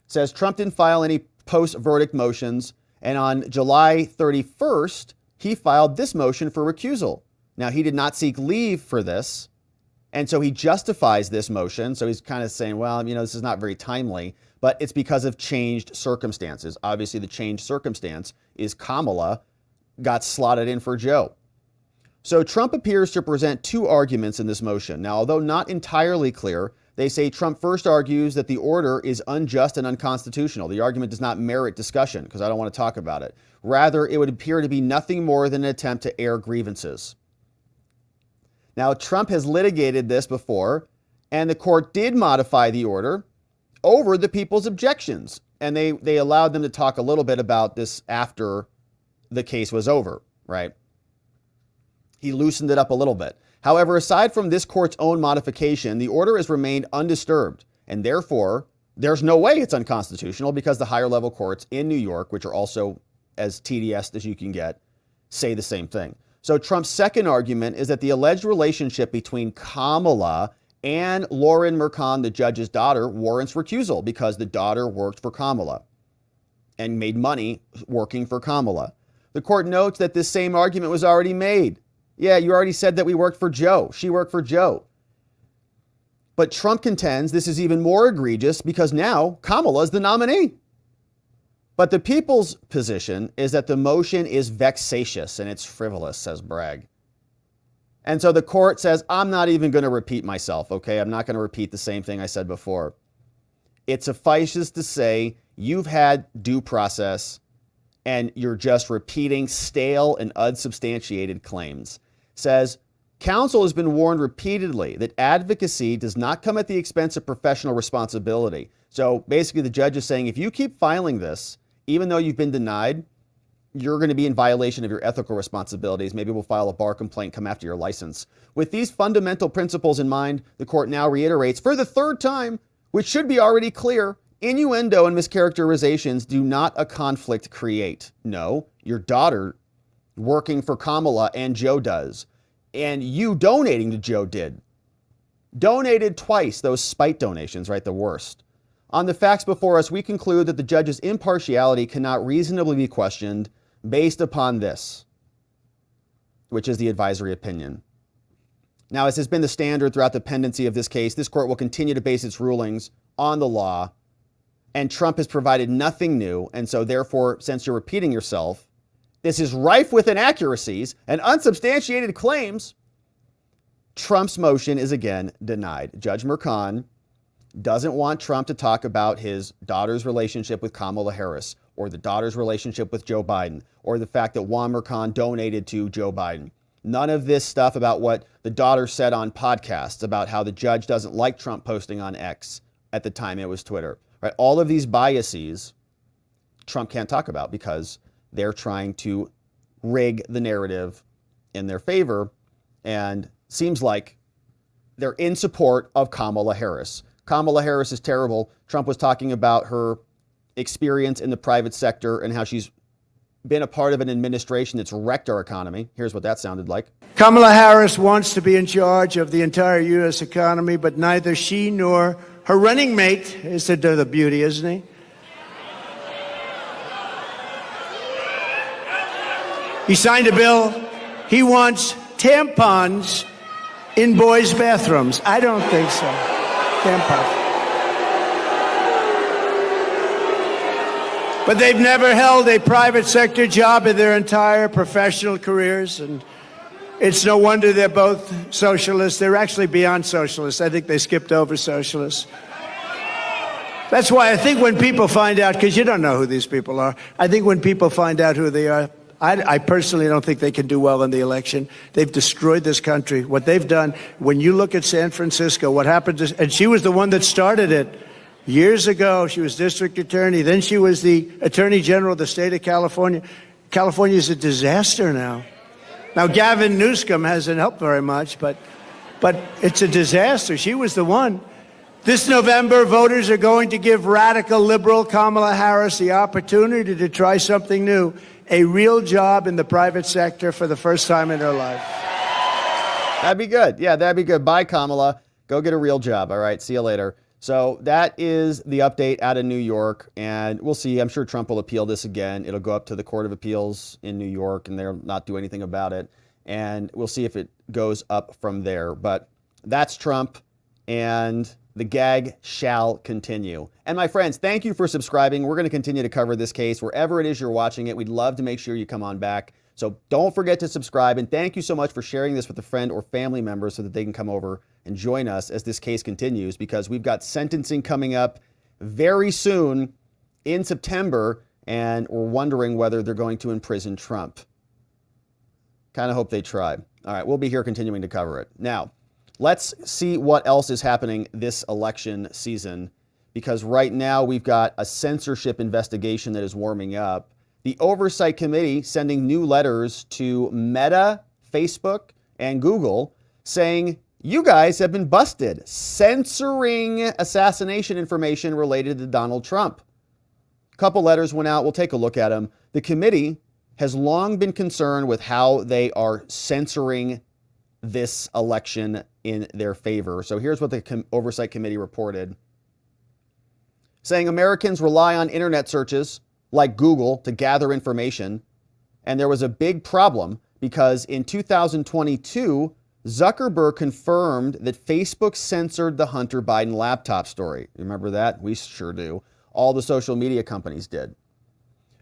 says Trump didn't file any post-verdict motions, and on July 31st, he filed this motion for recusal. Now, he did not seek leave for this, and so he justifies this motion. So he's kind of saying, well, this is not very timely, but it's because of changed circumstances. Obviously, the changed circumstance is Kamala got slotted in for Joe. So Trump appears to present two arguments in this motion. Now, although not entirely clear, they say Trump first argues that the order is unjust and unconstitutional. The argument does not merit discussion because I don't want to talk about it. Rather, it would appear to be nothing more than an attempt to air grievances. Now, Trump has litigated this before, and the court did modify the order over the people's objections. And they allowed them to talk a little bit about this after the case was over, right? He loosened it up a little bit. However, aside from this court's own modification, the order has remained undisturbed, and therefore, there's no way it's unconstitutional because the higher level courts in New York, which are also as TDS as you can get, say the same thing. So Trump's second argument is that the alleged relationship between Kamala and Lauren Merchan, the judge's daughter, warrants recusal because the daughter worked for Kamala and made money working for Kamala. The court notes that this same argument was already made. Yeah, you already said that we worked for Joe. She worked for Joe. But Trump contends this is even more egregious because now Kamala is the nominee. But the people's position is that the motion is vexatious and it's frivolous, says Bragg. And so the court says, I'm not even going to repeat myself, okay? I'm not going to repeat the same thing I said before. It suffices to say you've had due process and you're just repeating stale and unsubstantiated claims. Says, counsel has been warned repeatedly that advocacy does not come at the expense of professional responsibility. So basically the judge is saying, if you keep filing this, even though you've been denied, you're going to be in violation of your ethical responsibilities. Maybe we'll file a bar complaint, come after your license. With these fundamental principles in mind, the court now reiterates for the third time, which should be already clear, innuendo and mischaracterizations do not a conflict create. No, your daughter working for Kamala and Joe does. And you donating to Joe did. Donated twice, those spite donations, right? The worst. On the facts before us, we conclude that the judge's impartiality cannot reasonably be questioned based upon this, which is the advisory opinion. Now, as has been the standard throughout the pendency of this case, this court will continue to base its rulings on the law, and Trump has provided nothing new. And so therefore, since you're repeating yourself, this is rife with inaccuracies and unsubstantiated claims. Trump's motion is again denied. Judge Merchan doesn't want Trump to talk about his daughter's relationship with Kamala Harris or the daughter's relationship with Joe Biden or the fact that Juan Merchan donated to Joe Biden. None of this stuff about what the daughter said on podcasts about how the judge doesn't like Trump posting on X at the time it was Twitter, right? All of these biases Trump can't talk about because they're trying to rig the narrative in their favor, and seems like they're in support of Kamala Harris. Kamala Harris is terrible. Trump was talking about her experience in the private sector and how she's been a part of an administration that's wrecked our economy. Here's what that sounded like. Kamala Harris wants to be in charge of the entire U.S. economy, but neither she nor her running mate is the beauty, isn't he? He signed a bill. He wants tampons in boys' bathrooms. I don't think so. Tampons. But they've never held a private sector job in their entire professional careers, and it's no wonder they're both socialists. They're actually beyond socialists. I think they skipped over socialists. That's why I think when people find out, because you don't know who these people are, I think when people find out who they are, I personally don't think they can do well in the election. They've destroyed this country. What they've done, when you look at San Francisco, what happened to, and she was the one that started it. Years ago, she was district attorney. Then she was the attorney general of the state of California. California is a disaster now. Now, Gavin Newsom hasn't helped very much, but it's a disaster. She was the one. This November, voters are going to give radical liberal Kamala Harris the opportunity to try something new, a real job in the private sector for the first time in her life. That'd be good. Yeah, that'd be good. Bye, Kamala. Go get a real job. All right, see you later. So that is the update out of New York, and we'll see. I'm sure Trump will appeal this again. It'll go up to the Court of Appeals in New York, and they'll not do anything about it. And we'll see if it goes up from there. But that's Trump, and the gag shall continue. And my friends, thank you for subscribing. We're going to continue to cover this case wherever it is you're watching it. We'd love to make sure you come on back. So don't forget to subscribe. And thank you so much for sharing this with a friend or family member so that they can come over and join us as this case continues, because we've got sentencing coming up very soon in September, and we're wondering whether they're going to imprison Trump. Kind of hope they try. All right, we'll be here continuing to cover it. Now, let's see what else is happening this election season, because right now we've got a censorship investigation that is warming up. The Oversight Committee sending new letters to Meta, Facebook, and Google saying, you guys have been busted censoring assassination information related to Donald Trump. A couple letters went out. We'll take a look at them. The committee has long been concerned with how they are censoring this election in their favor. So here's what the Oversight Committee reported, saying Americans rely on internet searches like Google to gather information. And there was a big problem because in 2022, Zuckerberg confirmed that Facebook censored the Hunter Biden laptop story. Remember that? We sure do. All the social media companies did.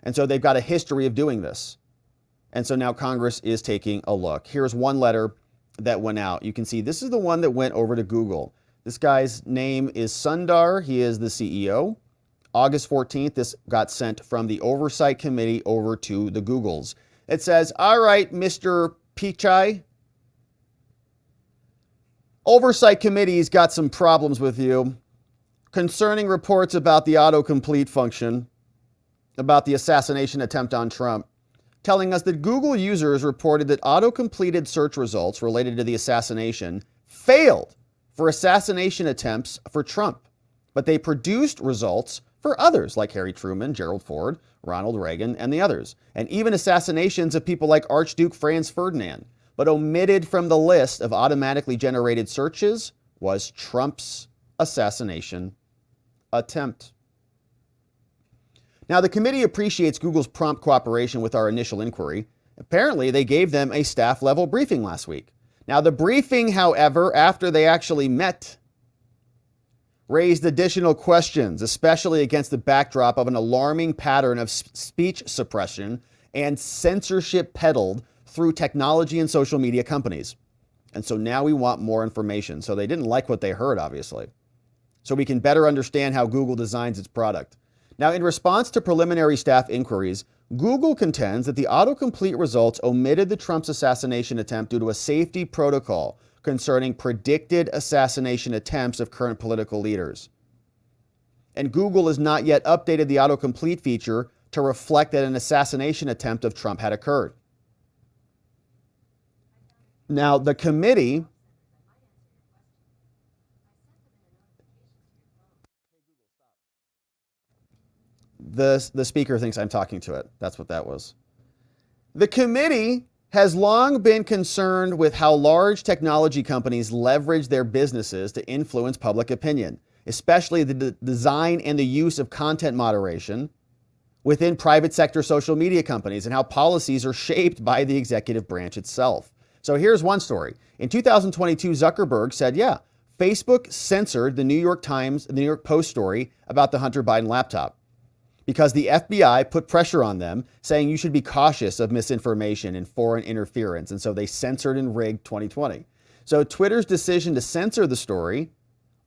And so they've got a history of doing this. And so now Congress is taking a look. Here's one letter that went out. You can see this is the one that went over to Google. This guy's name is Sundar. He is the CEO. August 14th, this got sent from the Oversight Committee over to the Googles. It says, all right, Mr. Pichai, Oversight Committee's got some problems with you concerning reports about the autocomplete function, about the assassination attempt on Trump, telling us that Google users reported that auto-completed search results related to the assassination failed for assassination attempts for Trump, but they produced results for others like Harry Truman, Gerald Ford, Ronald Reagan, and the others, and even assassinations of people like Archduke Franz Ferdinand. But omitted from the list of automatically generated searches was Trump's assassination attempt. Now, the committee appreciates Google's prompt cooperation with our initial inquiry. Apparently, they gave them a staff-level briefing last week. Now, the briefing, however, after they actually met, raised additional questions, especially against the backdrop of an alarming pattern of speech suppression and censorship peddled through technology and social media companies. And so now we want more information. So they didn't like what they heard, obviously. So we can better understand how Google designs its product. Now, in response to preliminary staff inquiries, Google contends that the autocomplete results omitted the Trump's assassination attempt due to a safety protocol concerning predicted assassination attempts of current political leaders. And Google has not yet updated the autocomplete feature to reflect that an assassination attempt of Trump had occurred. Now, the committee the speaker thinks I'm talking to it. That's what that was. The committee has long been concerned with how large technology companies leverage their businesses to influence public opinion, especially the design and the use of content moderation within private sector social media companies and how policies are shaped by the executive branch itself. So here's one story. In 2022, Zuckerberg said, yeah, Facebook censored the New York Post story about the Hunter Biden laptop because the FBI put pressure on them saying you should be cautious of misinformation and foreign interference. And so they censored and rigged 2020. So Twitter's decision to censor the story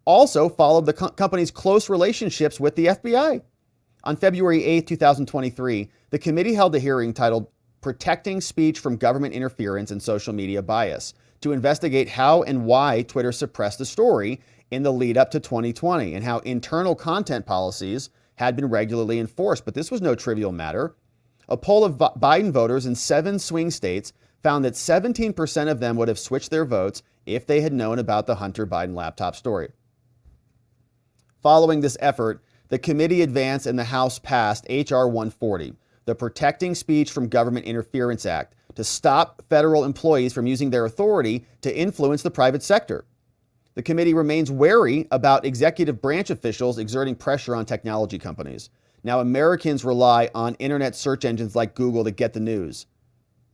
also followed the company's close relationships with the FBI. On February 8, 2023, the committee held a hearing titled Protecting Speech from Government Interference and Social Media Bias to investigate how and why Twitter suppressed the story in the lead up to 2020 and how internal content policies had been regularly enforced. But this was no trivial matter. A poll of Biden voters in 7 swing states found that 17% of them would have switched their votes if they had known about the Hunter Biden laptop story. Following this effort, the committee advanced and the House passed H.R. 140, the Protecting Speech from Government Interference Act, to stop federal employees from using their authority to influence the private sector. The committee remains wary about executive branch officials exerting pressure on technology companies. Now, Americans rely on internet search engines like Google to get the news,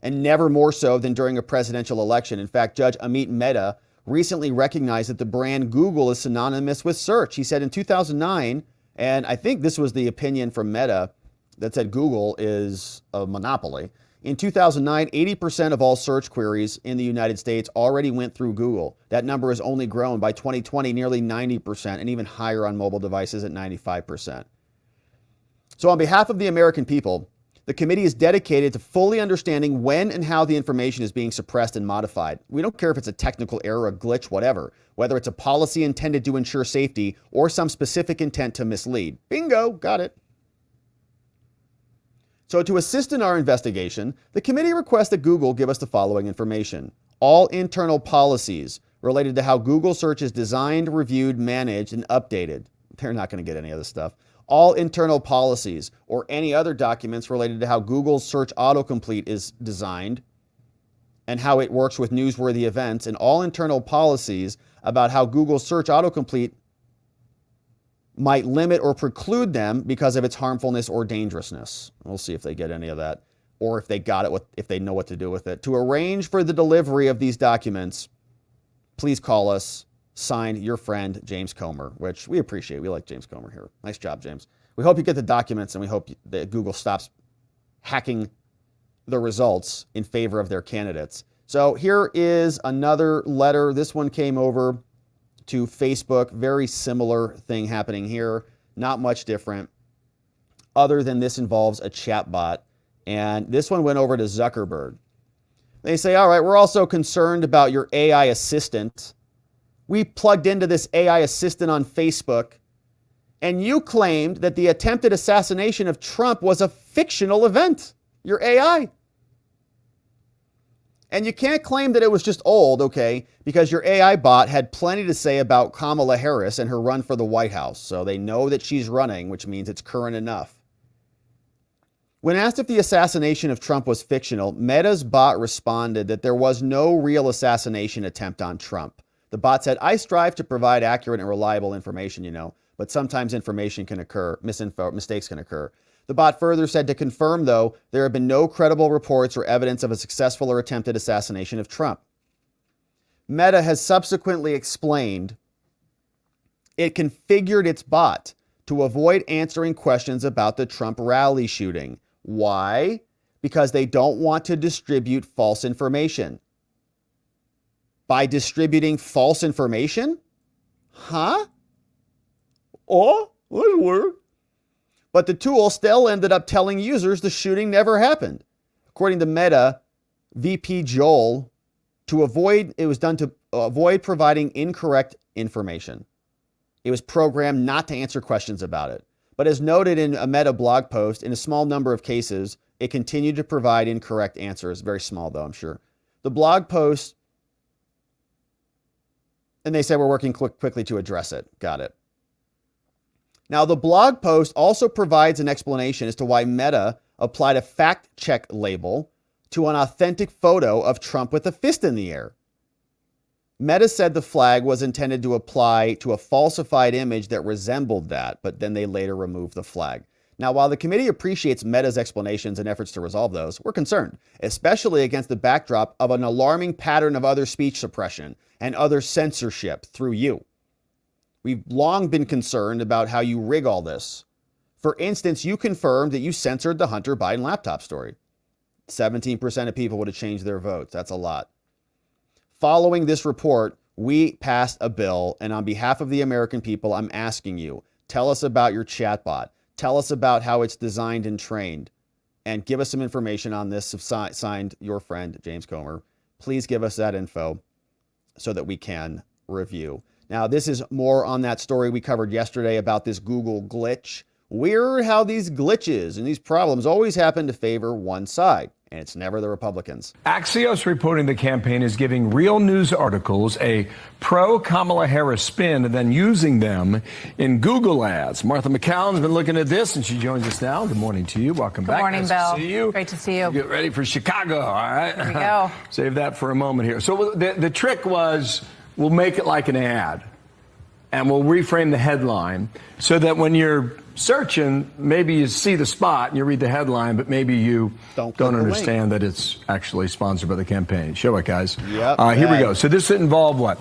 and never more so than during a presidential election. In fact, Judge Amit Mehta recently recognized that the brand Google is synonymous with search. He said in 2009, and I think this was the opinion from Mehta that said Google is a monopoly. In 2009, 80% of all search queries in the United States already went through Google. That number has only grown. By 2020, nearly 90%, and even higher on mobile devices at 95%. So on behalf of the American people, the committee is dedicated to fully understanding when and how the information is being suppressed and modified. We don't care if it's a technical error, a glitch, whatever, whether it's a policy intended to ensure safety or some specific intent to mislead. Bingo, got it. So to assist in our investigation, the committee requests that Google give us the following information. All internal policies related to how Google search is designed, reviewed, managed, and updated. They're not going to get any of this stuff. All internal policies or any other documents related to how Google's search autocomplete is designed and how it works with newsworthy events, and all internal policies about how Google's search autocomplete might limit or preclude them because of its harmfulness or dangerousness. We'll see if they get any of that, or if they got it, if they know what to do with it. To arrange for the delivery of these documents, please call us. Signed, your friend, James Comer, which we appreciate. We like James Comer here. Nice job, James. We hope you get the documents, and we hope that Google stops hacking the results in favor of their candidates. So here is another letter. This one came over to Facebook. Very similar thing happening here. Not much different, other than this involves a chatbot. And this one went over to Zuckerberg. They say, all right, we're also concerned about your AI assistant. We plugged into this AI assistant on Facebook, and you claimed that the attempted assassination of Trump was a fictional event, your AI. And you can't claim that it was just old, okay, because your AI bot had plenty to say about Kamala Harris and her run for the White House. So they know that she's running, which means it's current enough. When asked if the assassination of Trump was fictional, Meta's bot responded that there was no real assassination attempt on Trump. The bot said, I strive to provide accurate and reliable information, but sometimes information can occur, mistakes can occur. The bot further said, to confirm, though, there have been no credible reports or evidence of a successful or attempted assassination of Trump. Meta has subsequently explained it configured its bot to avoid answering questions about the Trump rally shooting. Why? Because they don't want to distribute false information. By distributing false information? Huh? Oh, that's weird. But the tool still ended up telling users the shooting never happened. According to Meta, VP Joel, it was done to avoid providing incorrect information. It was programmed not to answer questions about it. But as noted in a Meta blog post, in a small number of cases, it continued to provide incorrect answers. Very small, though, I'm sure. The blog post, and they said we're working quickly to address it. Got it. Now, the blog post also provides an explanation as to why Meta applied a fact check label to an authentic photo of Trump with a fist in the air. Meta said the flag was intended to apply to a falsified image that resembled that, but then they later removed the flag. Now, while the committee appreciates Meta's explanations and efforts to resolve those, we're concerned, especially against the backdrop of an alarming pattern of other speech suppression and other censorship through you. We've long been concerned about how you rig all this. For instance, you confirmed that you censored the Hunter Biden laptop story. 17% of people would have changed their votes. That's a lot. Following this report, we passed a bill, and on behalf of the American people, I'm asking you, tell us about your chatbot. Tell us about how it's designed and trained, and give us some information on this. Signed, your friend, James Comer. Please give us that info so that we can review. Now, this is more on that story we covered yesterday about this Google glitch. Weird how these glitches and these problems always happen to favor one side, and it's never the Republicans. Axios reporting the campaign is giving real news articles a pro-Kamala Harris spin and then using them in Google ads. Martha McCallum's been looking at this, and she joins us now. Good morning to you. Welcome back. Good morning, nice Bill. To see you. Great to see you. Get ready for Chicago, all right? Here we go. Save that for a moment here. So the trick was we'll make it like an ad, and we'll reframe the headline so that when you're searching, maybe you see the spot and you read the headline, but maybe you don't understand that it's actually sponsored by the campaign. Show it, guys. Yep. Here we go. So this involved what?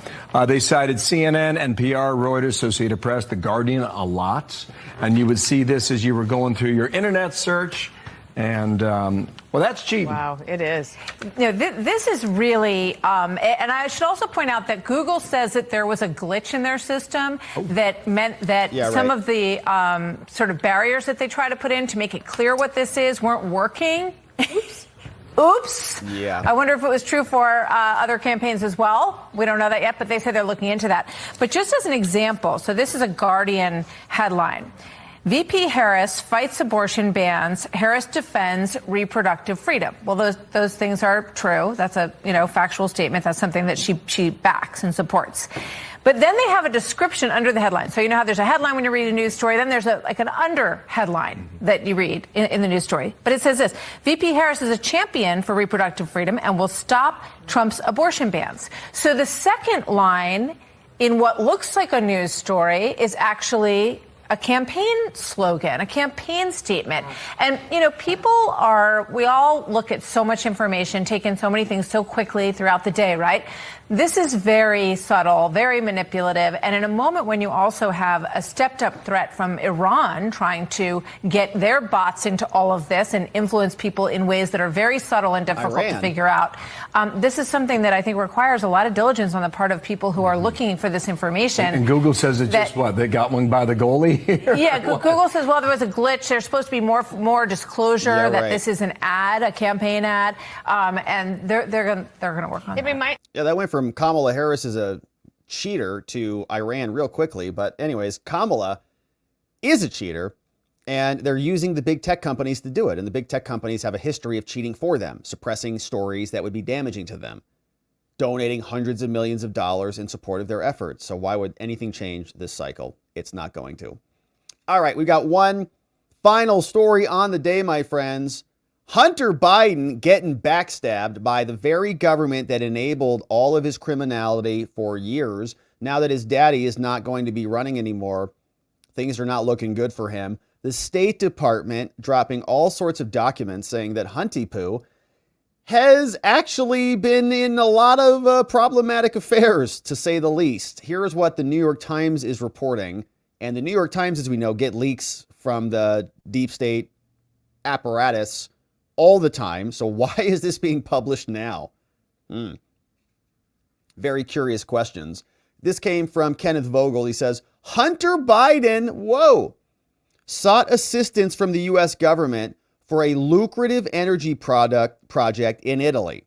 They cited CNN, NPR, Reuters, Associated Press, The Guardian a lot. And you would see this as you were going through your internet search. And, well, that's cheating. Wow, it is. You know, this is really, and I should also point out that Google says that there was a glitch in their system that meant that some of the sort of barriers that they try to put in to make it clear what this is weren't working. Oops. Yeah. I wonder if it was true for other campaigns as well. We don't know that yet, but they say they're looking into that. But just as an example, so this is a Guardian headline. VP Harris fights abortion bans. Harris defends reproductive freedom. Well, those things are true. That's a factual statement. That's something that she backs and supports. But then they have a description under the headline. So you know how there's a headline when you read a news story. Then there's an under headline that you read in the news story. But it says this: VP Harris is a champion for reproductive freedom and will stop Trump's abortion bans. So the second line in what looks like a news story is actually a campaign slogan, a campaign statement. And, we all look at so much information, take in so many things so quickly throughout the day, right? This is very subtle, very manipulative. And in a moment when you also have a stepped up threat from Iran trying to get their bots into all of this and influence people in ways that are very subtle and difficult to figure out. This is something that I think requires a lot of diligence on the part of people who are looking for this information. And Google says it's just what? They got one by the goalie here? Yeah, Google says, well, there was a glitch. There's supposed to be more disclosure that this is an ad, a campaign ad, and they're going to work on that. Yeah, that went from Kamala Harris as a cheater to Iran real quickly. But anyways, Kamala is a cheater, and they're using the big tech companies to do it. And the big tech companies have a history of cheating for them, suppressing stories that would be damaging to them, donating hundreds of millions of dollars in support of their efforts. So why would anything change this cycle? It's not going to. All right, we've got one final story on the day, my friends. Hunter Biden getting backstabbed by the very government that enabled all of his criminality for years. Now that his daddy is not going to be running anymore, things are not looking good for him. The State Department dropping all sorts of documents saying that Hunty Poo has actually been in a lot of problematic affairs, to say the least. Here's what the New York Times is reporting. And the New York Times, as we know, get leaks from the deep state apparatus all the time. So why is this being published now? Very curious questions. This came from Kenneth Vogel. He says, Hunter Biden, sought assistance from the U.S. government for a lucrative energy project in Italy.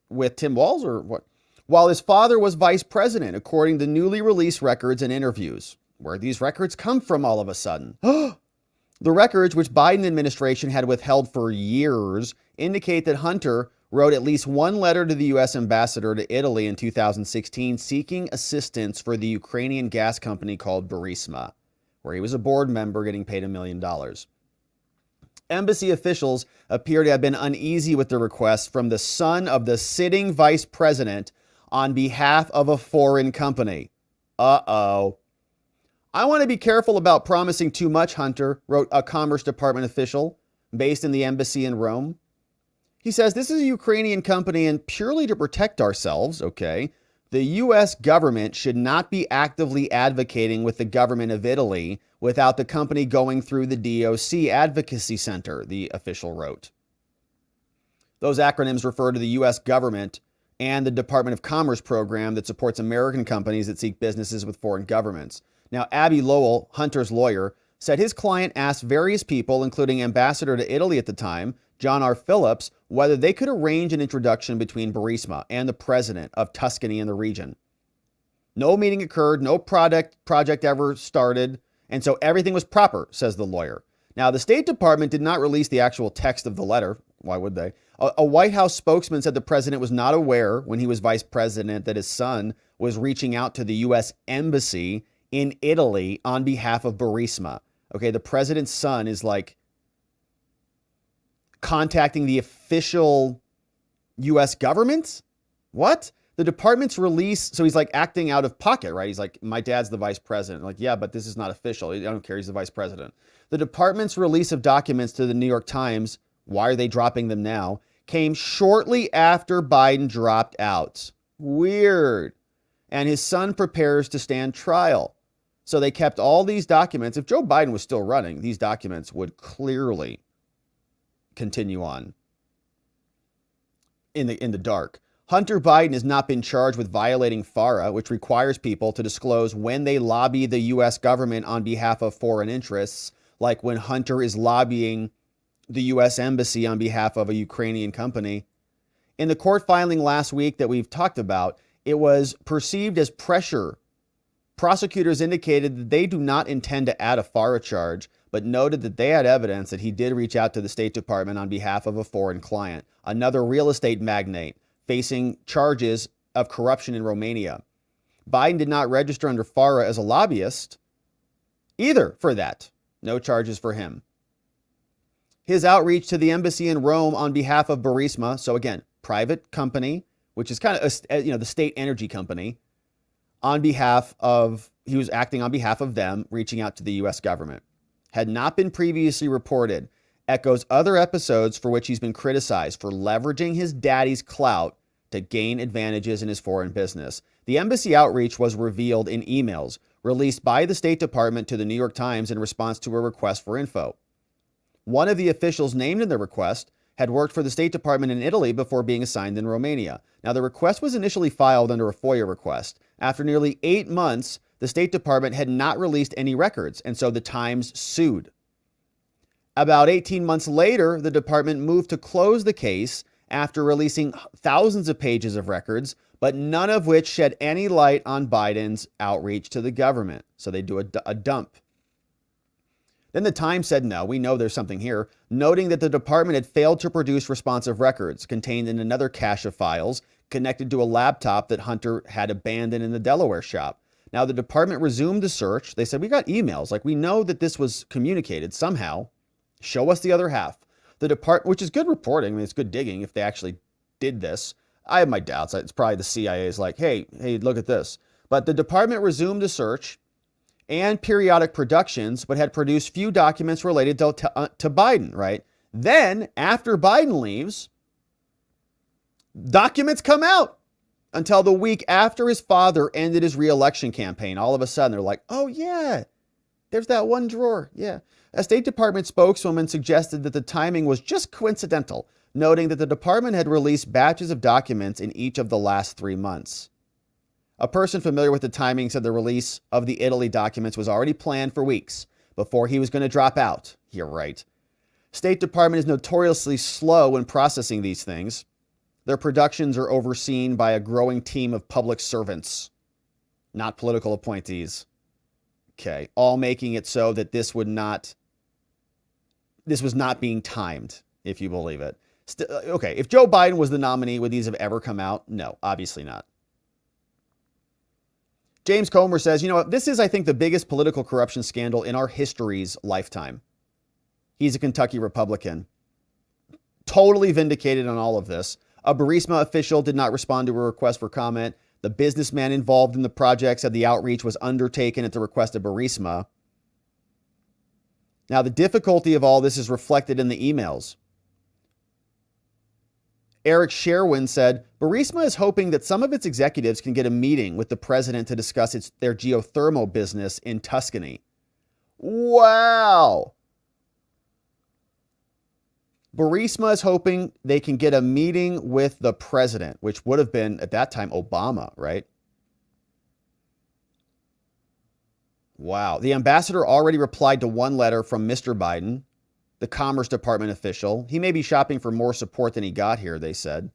With Tim Walz or what? While his father was vice president, according to newly released records and interviews. Where these records come from all of a sudden? The records, which Biden administration had withheld for years, indicate that Hunter wrote at least one letter to the U.S. ambassador to Italy in 2016 seeking assistance for the Ukrainian gas company called Burisma, where he was a board member getting paid $1 million. Embassy officials appear to have been uneasy with the request from the son of the sitting vice president on behalf of a foreign company. Uh-oh. I want to be careful about promising too much, Hunter, wrote a Commerce Department official based in the embassy in Rome. He says, this is a Ukrainian company and purely to protect ourselves, okay, the U.S. government should not be actively advocating with the government of Italy without the company going through the DOC Advocacy Center, the official wrote. Those acronyms refer to the U.S. government and the Department of Commerce program that supports American companies that seek businesses with foreign governments. Now, Abby Lowell, Hunter's lawyer, said his client asked various people, including Ambassador to Italy at the time, John R. Phillips, whether they could arrange an introduction between Burisma and the president of Tuscany in the region. No meeting occurred, no project ever started, and so everything was proper, says the lawyer. Now, the State Department did not release the actual text of the letter. Why would they? A White House spokesman said the president was not aware when he was vice president that his son was reaching out to the U.S. embassy in Italy on behalf of Burisma. Okay, the president's son is like contacting the official U.S. government? What? The department's release, so he's like acting out of pocket, right? He's like, my dad's the vice president. Like, yeah, but this is not official. I don't care, he's the vice president. The department's release of documents to the New York Times, why are they dropping them now, came shortly after Biden dropped out. Weird. And his son prepares to stand trial. So they kept all these documents. If Joe Biden was still running, these documents would clearly continue on in the dark. Hunter Biden has not been charged with violating FARA, which requires people to disclose when they lobby the U.S. government on behalf of foreign interests, like when Hunter is lobbying the U.S. embassy on behalf of a Ukrainian company. In the court filing last week that we've talked about, it was perceived as pressure. Prosecutors indicated that they do not intend to add a FARA charge, but noted that they had evidence that he did reach out to the State Department on behalf of a foreign client, another real estate magnate facing charges of corruption in Romania. Biden did not register under FARA as a lobbyist either for that. No charges for him. His outreach to the embassy in Rome on behalf of Burisma, so again, private company, which is kind of, the state energy company, he was acting on behalf of them, reaching out to the U.S. government. Had not been previously reported, echoes other episodes for which he's been criticized for leveraging his daddy's clout to gain advantages in his foreign business. The embassy outreach was revealed in emails released by the State Department to the New York Times in response to a request for info. One of the officials named in the request had worked for the State Department in Italy before being assigned in Romania. Now, the request was initially filed under a FOIA request. After nearly 8 months, the State Department had not released any records, and so the Times sued. About 18 months later, the department moved to close the case after releasing thousands of pages of records, but none of which shed any light on Biden's outreach to the government. So they do a dump. Then the Times said, no, we know there's something here, noting that the department had failed to produce responsive records contained in another cache of files connected to a laptop that Hunter had abandoned in the Delaware shop. Now, the department resumed the search. They said, we got emails. Like, we know that this was communicated somehow. Show us the other half. The department, which is good reporting. I mean, it's good digging if they actually did this. I have my doubts. It's probably the CIA is like, hey, look at this. But the department resumed the search and periodic productions, but had produced few documents related to Biden, right? Then, after Biden leaves, documents come out until the week after his father ended his re-election campaign. All of a sudden, they're like, oh, yeah, there's that one drawer. Yeah. A State Department spokeswoman suggested that the timing was just coincidental, noting that the department had released batches of documents in each of the last 3 months. A person familiar with the timing said the release of the Italy documents was already planned for weeks, before he was going to drop out. You're right. State Department is notoriously slow in processing these things. Their productions are overseen by a growing team of public servants, not political appointees. Okay, all making it so that this was not being timed, if you believe it. Okay, if Joe Biden was the nominee, would these have ever come out? No, obviously not. James Comer says, you know what, this is, I think, the biggest political corruption scandal in our history's lifetime. He's a Kentucky Republican. Totally vindicated on all of this. A Burisma official did not respond to a request for comment. The businessman involved in the project said the outreach was undertaken at the request of Burisma. Now, the difficulty of all this is reflected in the emails. Eric Sherwin said, Burisma is hoping that some of its executives can get a meeting with the president to discuss their geothermal business in Tuscany. Wow. Burisma is hoping they can get a meeting with the president, which would have been, at that time, Obama, right? Wow. The ambassador already replied to one letter from Mr. Biden, the Commerce Department official. He may be shopping for more support than he got here, they said.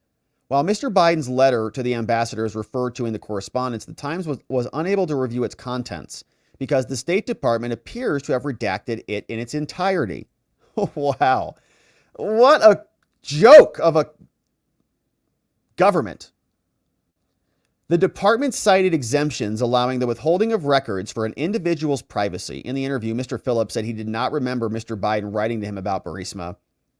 While Mr. Biden's letter to the ambassador is referred to in the correspondence, the Times was unable to review its contents because the State Department appears to have redacted it in its entirety. Wow. What a joke of a government. The department cited exemptions allowing the withholding of records for an individual's privacy. In the interview, Mr. Phillips said he did not remember Mr. Biden writing to him about Burisma.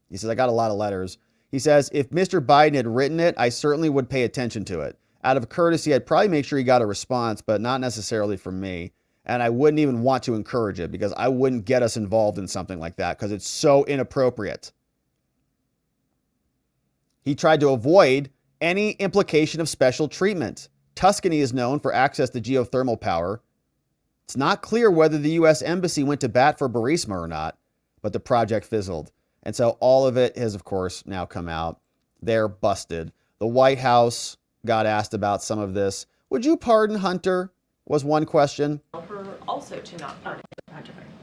He says, I got a lot of letters. He says, if Mr. Biden had written it, I certainly would pay attention to it. Out of courtesy, I'd probably make sure he got a response, but not necessarily from me. And I wouldn't even want to encourage it because I wouldn't get us involved in something like that because it's so inappropriate. He tried to avoid any implication of special treatment. Tuscany is known for access to geothermal power. It's not clear whether the U.S. Embassy went to bat for Burisma or not, but the project fizzled. And so all of it has, of course, now come out. They're busted. The White House got asked about some of this. Would you pardon Hunter? Was one question. Her also to not pardon.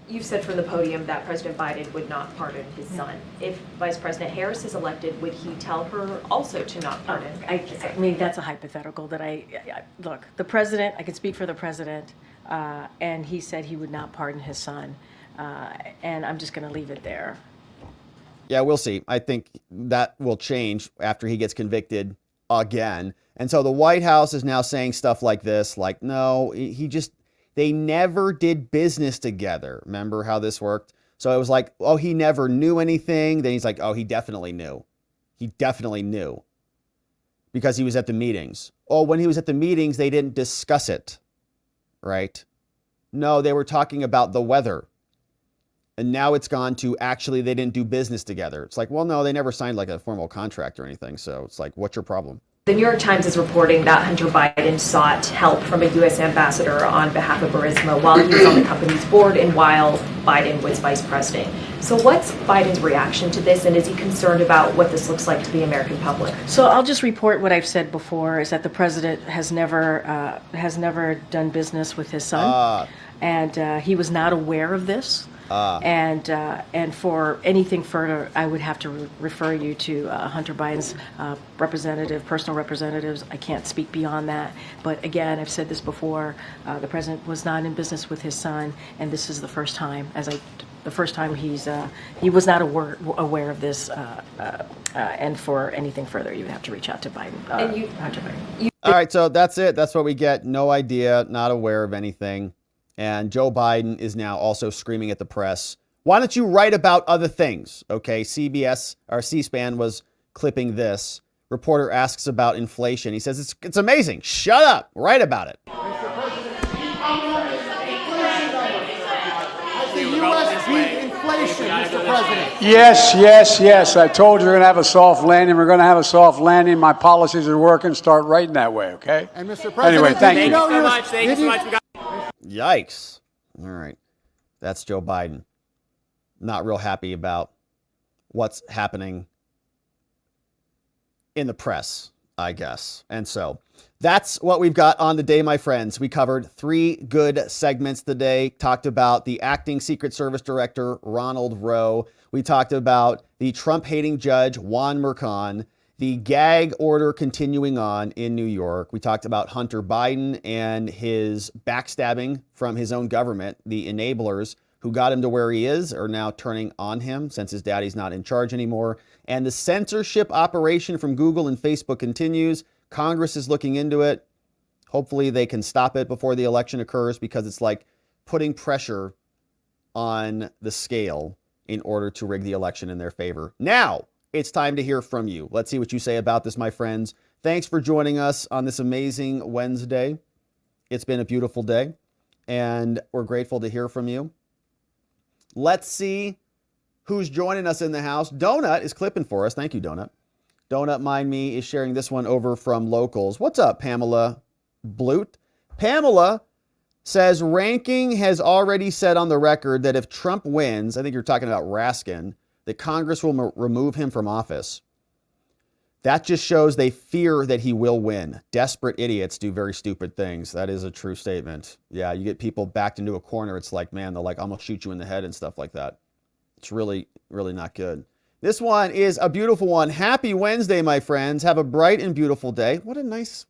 You've said from the podium that President Biden would not pardon his son. If Vice President Harris is elected, would he tell her also to not pardon? I mean, that's a hypothetical that look, the president, I can speak for the president, and he said he would not pardon his son. And I'm just going to leave it there. Yeah, we'll see. I think that will change after he gets convicted again. And so the White House is now saying stuff like this, like, no, they never did business together. Remember how this worked? So it was like, oh, he never knew anything. Then he's like, oh, he definitely knew. He definitely knew because he was at the meetings. Oh, when he was at the meetings, they didn't discuss it, right? No, they were talking about the weather. And now it's gone to actually they didn't do business together. It's like, well, no, they never signed like a formal contract or anything. So it's like, what's your problem? The New York Times is reporting that Hunter Biden sought help from a U.S. ambassador on behalf of Burisma while he was on the company's board and while Biden was vice president. So what's Biden's reaction to this, and is he concerned about what this looks like to the American public? So I'll just report what I've said before, is that the president has never done business with his son, and he was not aware of this. And for anything further, I would have to refer you to Hunter Biden's personal representatives. I can't speak beyond that. But again, I've said this before, the president was not in business with his son, and this is the first time, he was not aware of this. And for anything further, you would have to reach out to Biden. Hunter Biden. All right, so that's it. That's what we get. No idea, not aware of anything. And Joe Biden is now also screaming at the press, why don't you write about other things? Okay, CBS or C-SPAN was clipping this. Reporter asks about inflation. He says, it's amazing. Shut up. Write about it. Mr. President. Yes. I told you we're going to have a soft landing. We're going to have a soft landing. My policies are working. Start writing that way, okay? And Mr. President, anyway, thank you. Thank you so much. Yikes. All right. That's Joe Biden. Not real happy about what's happening in the press. I guess. And so that's what we've got on the day, my friends. We covered 3 good segments today. Talked about the acting Secret Service Director, Ronald Rowe. We talked about the Trump-hating judge, Juan Merchan, the gag order continuing on in New York. We talked about Hunter Biden and his backstabbing from his own government. The enablers who got him to where he is are now turning on him since his daddy's not in charge anymore. And the censorship operation from Google and Facebook continues. Congress is looking into it. Hopefully they can stop it before the election occurs, because it's like putting pressure on the scale in order to rig the election in their favor. Now it's time to hear from you. Let's see what you say about this, my friends. Thanks for joining us on this amazing Wednesday. It's been a beautiful day, and we're grateful to hear from you. Let's see who's joining us in the house. Donut is clipping for us. Thank you, Donut. Donut Mind Me is sharing this one over from Locals. What's up, Pamela Blute? Pamela says Ranking has already said on the record that if Trump wins, I think you're talking about Raskin, that Congress will remove him from office. That just shows they fear that he will win. Desperate idiots do very stupid things. That is a true statement. Yeah, you get people backed into a corner. It's like, man, they'll like almost shoot you in the head and stuff like that. It's really, really not good. This one is a beautiful one. Happy Wednesday, my friends. Have a bright and beautiful day. What a nice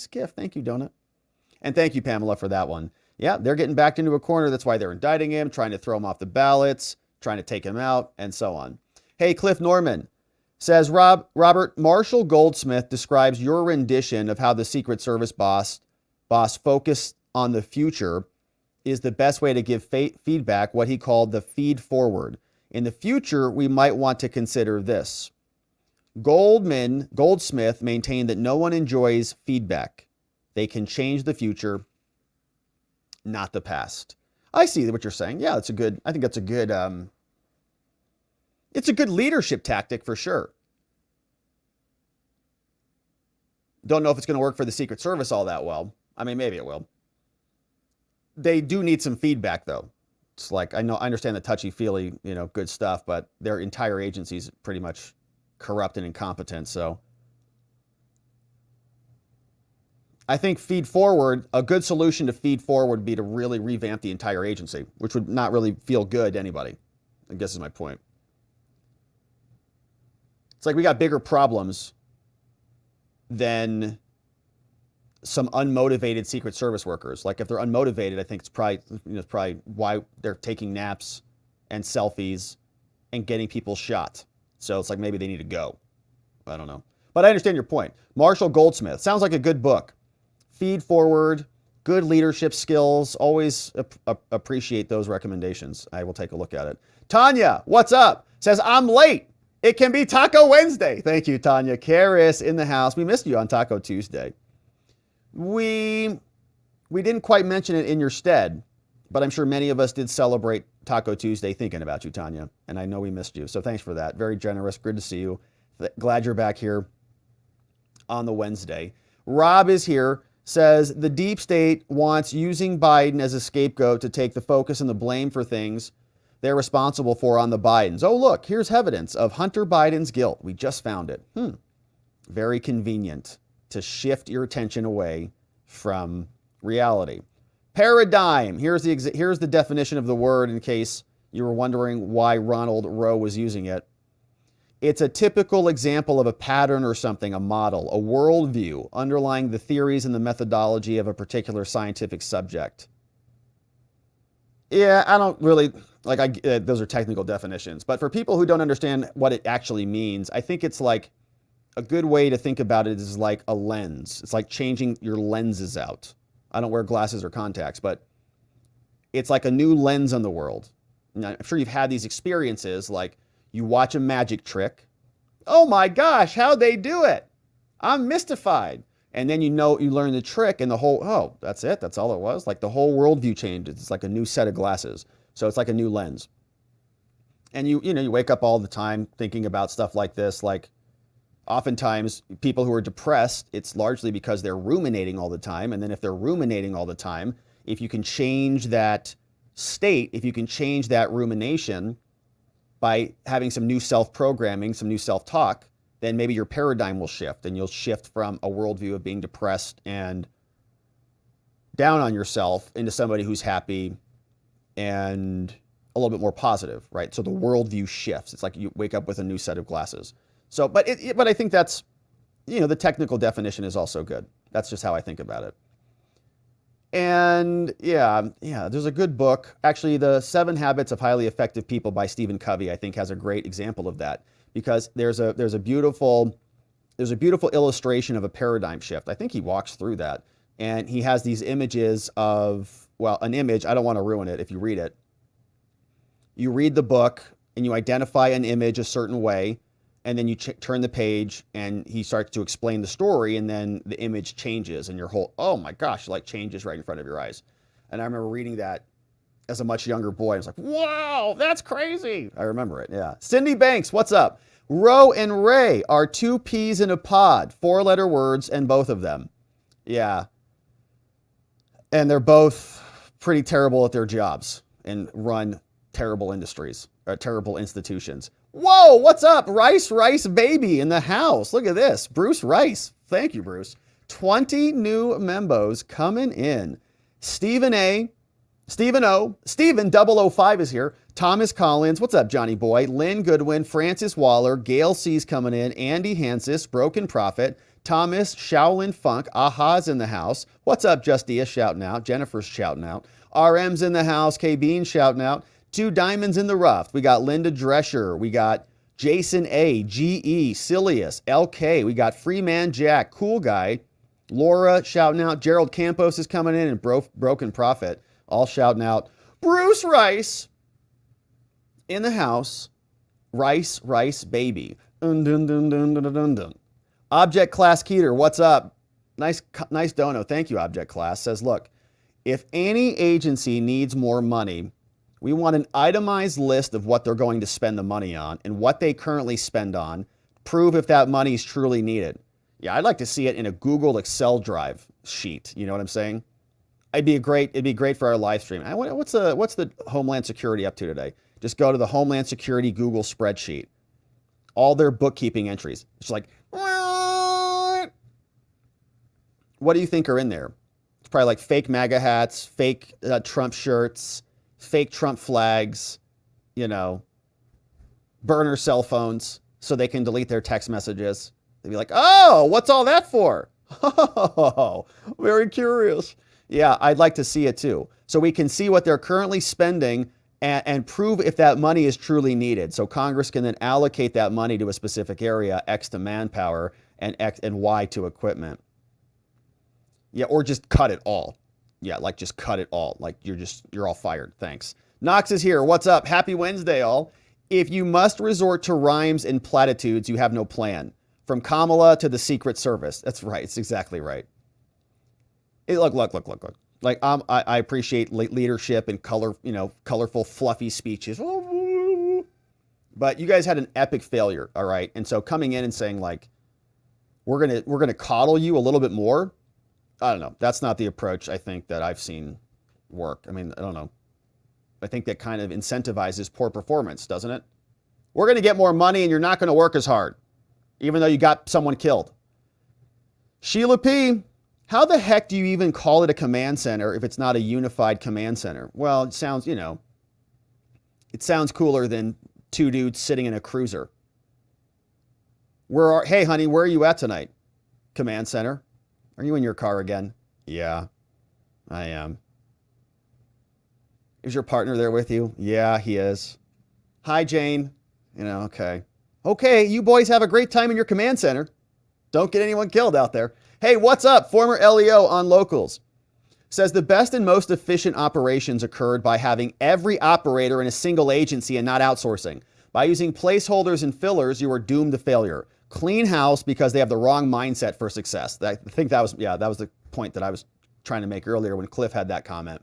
gift. Thank you, Donut. And thank you, Pamela, for that one. Yeah, they're getting backed into a corner. That's why they're indicting him, trying to throw him off the ballots, trying to take him out, and so on. Hey, Cliff Norman says, Robert, Marshall Goldsmith describes your rendition of how the Secret Service boss focused on the future is the best way to give feedback, what he called the feed forward. In the future, we might want to consider this. Goldsmith maintained that no one enjoys feedback. They can change the future, not the past. I see what you're saying. Yeah, I think that's a good, it's a good leadership tactic for sure. Don't know if it's going to work for the Secret Service all that well. I mean, maybe it will. They do need some feedback, though. It's like, I understand the touchy-feely, good stuff, but their entire agency is pretty much corrupt and incompetent. So I think feed forward, a good solution to feed forward would be to really revamp the entire agency, which would not really feel good to anybody, I guess is my point. It's like we got bigger problems than some unmotivated Secret Service workers. Like if they're unmotivated, I think it's probably why they're taking naps and selfies and getting people shot. So it's like maybe they need to go. I don't know. But I understand your point. Marshall Goldsmith. Sounds like a good book. Feed forward, good leadership skills. Always appreciate those recommendations. I will take a look at it. Tanya, what's up? Says, I'm late. It can be Taco Wednesday. Thank you, Tanya. Karis in the house. We missed you on Taco Tuesday. We didn't quite mention it in your stead, but I'm sure many of us did celebrate Taco Tuesday thinking about you, Tanya. And I know we missed you. So thanks for that. Very generous. Good to see you. Glad you're back here on the Wednesday. Rob is here. Says the deep state wants using Biden as a scapegoat to take the focus and the blame for things they're responsible for on the Bidens. Oh, look, here's evidence of Hunter Biden's guilt. We just found it. Very convenient to shift your attention away from reality. Paradigm. Here's the definition of the word in case you were wondering why Ronald Rowe was using it. It's a typical example of a pattern or something, a model, a worldview underlying the theories and the methodology of a particular scientific subject. Yeah, I don't really, those are technical definitions. But for people who don't understand what it actually means, I think it's like a good way to think about it is like a lens. It's like changing your lenses out. I don't wear glasses or contacts, but it's like a new lens on the world. And I'm sure you've had these experiences like, you watch a magic trick. Oh my gosh, how'd they do it? I'm mystified. And then you learn the trick and the whole, oh, that's it? That's all it was? Like the whole worldview changes. It's like a new set of glasses. So it's like a new lens. And you wake up all the time thinking about stuff like this. Like oftentimes people who are depressed, it's largely because they're ruminating all the time. And then if they're ruminating all the time, if you can change that state, if you can change that rumination, by having some new self-programming, some new self-talk, then maybe your paradigm will shift, and you'll shift from a worldview of being depressed and down on yourself into somebody who's happy and a little bit more positive, right? So the worldview shifts. It's like you wake up with a new set of glasses. So, but I think that's, the technical definition is also good. That's just how I think about it. And yeah, there's a good book. Actually, The 7 Habits of Highly Effective People by Stephen Covey, I think, has a great example of that, because there's a beautiful illustration of a paradigm shift. I think he walks through that, and he has these images of, well, an image. I don't want to ruin it if you read it. You read the book and you identify an image a certain way, and then you turn the page and he starts to explain the story, and then the image changes and your whole, oh my gosh, like changes right in front of your eyes. And I remember reading that as a much younger boy. I was like, wow, that's crazy. I remember it, yeah. Cindy Banks, what's up? Roe and Ray are 2 peas in a pod, 4-letter words, and both of them. Yeah. And they're both pretty terrible at their jobs and run terrible industries, or terrible institutions. Whoa, what's up? Rice Baby in the house. Look at this. Bruce Rice. Thank you, Bruce. 20 new membos coming in. Stephen O. Stephen 005 is here. Thomas Collins. What's up, Johnny Boy? Lynn Goodwin. Francis Waller. Gail C's coming in. Andy Hansis. Broken Prophet. Thomas Shaolin Funk. Aha's in the house. What's up, Justia? Shouting out. Jennifer's shouting out. RM's in the house. K Bean shouting out. 2 diamonds in the rough. We got Linda Drescher. We got Jason A, GE, Silius, LK. We got Freeman Jack, Cool Guy. Laura shouting out. Gerald Campos is coming in, and Broken Prophet all shouting out. Bruce Rice in the house. Rice Baby. Dun, dun, dun, dun, dun, dun, dun. Object Class Keeter, what's up? Nice dono. Thank you, Object Class. Says, look, if any agency needs more money, we want an itemized list of what they're going to spend the money on and what they currently spend on. Prove if that money is truly needed. Yeah, I'd like to see it in a Google Excel drive sheet. You know what I'm saying? It'd be great for our live stream. What's the Homeland Security up to today? Just go to the Homeland Security Google spreadsheet. All their bookkeeping entries. It's like, what do you think are in there? It's probably like fake MAGA hats, fake Trump shirts, fake Trump flags, burner cell phones so they can delete their text messages. They'd be like, oh, what's all that for? Oh, very curious. Yeah, I'd like to see it too. So we can see what they're currently spending and prove if that money is truly needed. So Congress can then allocate that money to a specific area, X to manpower and X and Y to equipment. Yeah, or just cut it all. Yeah, like just cut it all. Like you're all fired. Thanks. Knox is here. What's up? Happy Wednesday, all. If you must resort to rhymes and platitudes, you have no plan. From Kamala to the Secret Service. That's right. It's exactly right. Look. Like I appreciate leadership and colorful, fluffy speeches. But you guys had an epic failure, all right? And so coming in and saying like, we're gonna coddle you a little bit more. I don't know. That's not the approach I think that I've seen work. I mean, I don't know. I think that kind of incentivizes poor performance, doesn't it? We're going to get more money and you're not going to work as hard, even though you got someone killed. Sheila P., how the heck do you even call it a command center if it's not a unified command center? Well, it sounds, it sounds cooler than 2 dudes sitting in a cruiser. Hey, honey, where are you at tonight? Command center. Are you in your car again? Yeah, I am. Is your partner there with you? Yeah, he is. Hi, Jane. Okay. Okay, you boys have a great time in your command center. Don't get anyone killed out there. Hey, what's up? Former LEO on Locals. Says the best and most efficient operations occurred by having every operator in a single agency and not outsourcing. By using placeholders and fillers, you are doomed to failure. Clean house because they have the wrong mindset for success. I think that was the point that I was trying to make earlier when Cliff had that comment.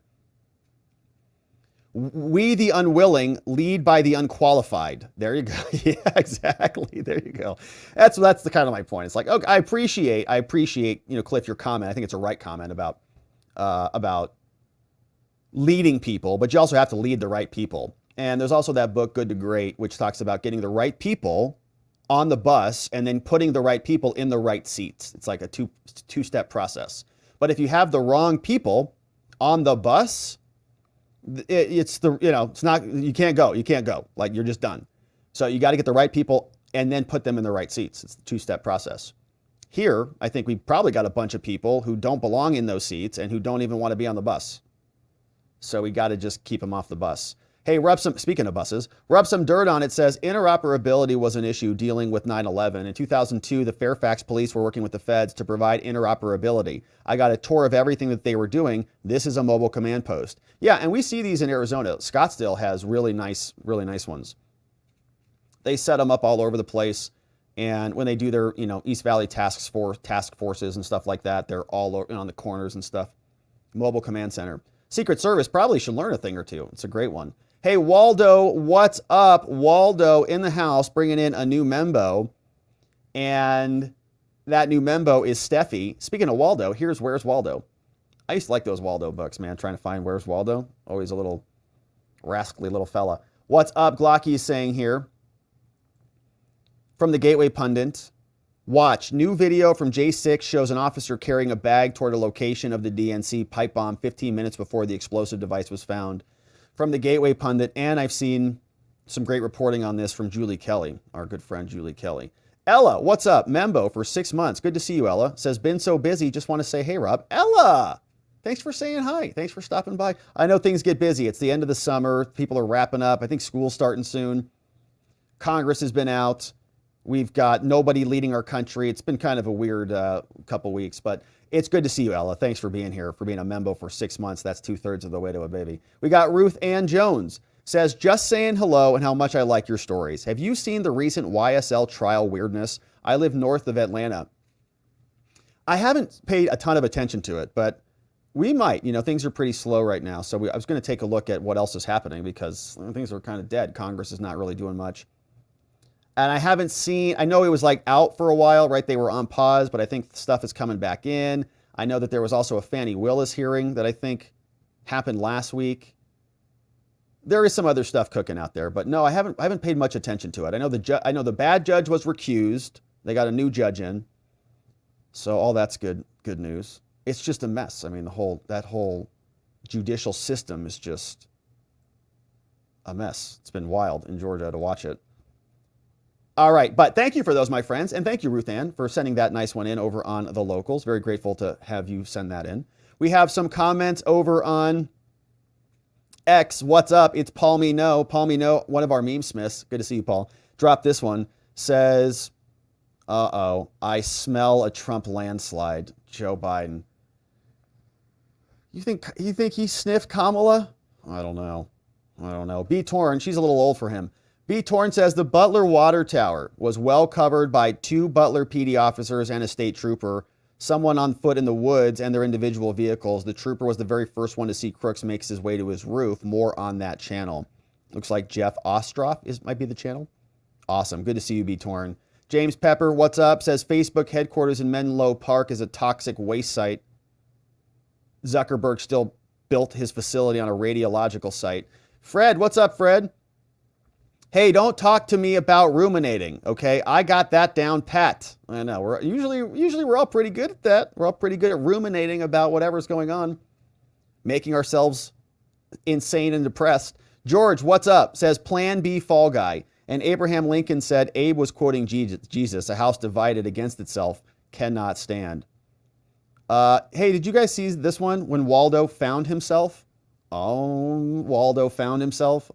We, the unwilling, lead by the unqualified. There you go. Yeah, exactly. There you go. That's the kind of my point. It's like, okay, I appreciate, Cliff, your comment. I think it's a right comment about leading people, but you also have to lead the right people. And there's also that book, Good to Great, which talks about getting the right people on the bus and then putting the right people in the right seats. It's like a two-step process. But if you have the wrong people on the bus, it's not, you can't go. Like, you're just done. So you got to get the right people and then put them in the right seats. It's a two-step process. Here, I think we probably got a bunch of people who don't belong in those seats and who don't even want to be on the bus. So we got to just keep them off the bus. Hey, speaking of buses, rub some dirt on it. Says interoperability was an issue dealing with 9/11. In 2002, the Fairfax police were working with the feds to provide interoperability. I got a tour of everything that they were doing. This is a mobile command post. Yeah, and we see these in Arizona. Scottsdale has really nice ones. They set them up all over the place. And when they do their, East Valley task forces and stuff like that, they're all on the corners and stuff. Mobile command center. Secret Service probably should learn a thing or two. It's a great one. Hey, Waldo, what's up? Waldo in the house bringing in a new membo. And that new membo is Steffi. Speaking of Waldo, here's Where's Waldo. I used to like those Waldo books, man. Trying to find Where's Waldo. Always a little rascally little fella. What's up, Glocky is saying here. From the Gateway Pundit. Watch. New video from J6 shows an officer carrying a bag toward a location of the DNC pipe bomb 15 minutes before the explosive device was found. From the Gateway Pundit, and I've seen some great reporting on this from Julie Kelly, our good friend Julie Kelly. Ella, what's up? Membo for 6 months. Good to see you, Ella. Says, been so busy, just want to say, hey, Rob. Ella, thanks for saying hi. Thanks for stopping by. I know things get busy. It's the end of the summer. People are wrapping up. I think school's starting soon. Congress has been out. We've got nobody leading our country. It's been kind of a weird couple weeks, but it's good to see you, Ella. Thanks for being here, for being a membo for 6 months. That's 2/3 of the way to a baby. We got Ruth Ann Jones. Says, just saying hello and how much I like your stories. Have you seen the recent YSL trial weirdness? I live north of Atlanta. I haven't paid a ton of attention to it, but we might. Things are pretty slow right now. So I was going to take a look at what else is happening because things are kind of dead. Congress is not really doing much. And I haven't seen, I know it was like out for a while, right? They were on pause, but I think stuff is coming back in. I know that there was also a Fani Willis hearing that I think happened last week. There is some other stuff cooking out there, but no, I haven't paid much attention to it. I know the bad judge was recused. They got a new judge in. So all that's good news. It's just a mess. I mean, that whole judicial system is just a mess. It's been wild in Georgia to watch it. All right, but thank you for those, my friends, and thank you, Ruth Ann, for sending that nice one in over on the locals. Very grateful to have you send that in. We have some comments over on X. What's up? It's Paul Mino. Paul Mino, one of our meme smiths. Good to see you, Paul. Drop this one. Says, I smell a Trump landslide. Joe Biden. You think he sniffed Kamala? I don't know. B. Torn, she's a little old for him. B. Torn says the Butler water tower was well covered by 2 Butler PD officers and a state trooper, someone on foot in the woods and their individual vehicles. The trooper was the very first one to see Crooks makes his way to his roof. More on that channel. Looks like Jeff Ostroff might be the channel. Awesome. Good to see you, B. Torn. James Pepper, what's up? Says Facebook headquarters in Menlo Park is a toxic waste site. Zuckerberg still built his facility on a radiological site. Fred, what's up, Fred? Hey, don't talk to me about ruminating, okay? I got that down pat. I know. We're usually we're all pretty good at that. We're all pretty good at ruminating about whatever's going on, making ourselves insane and depressed. George, what's up? Says Plan B Fall Guy. And Abraham Lincoln said Abe was quoting Jesus, a house divided against itself cannot stand. Hey, did you guys see this one when Waldo found himself? Waldo found himself.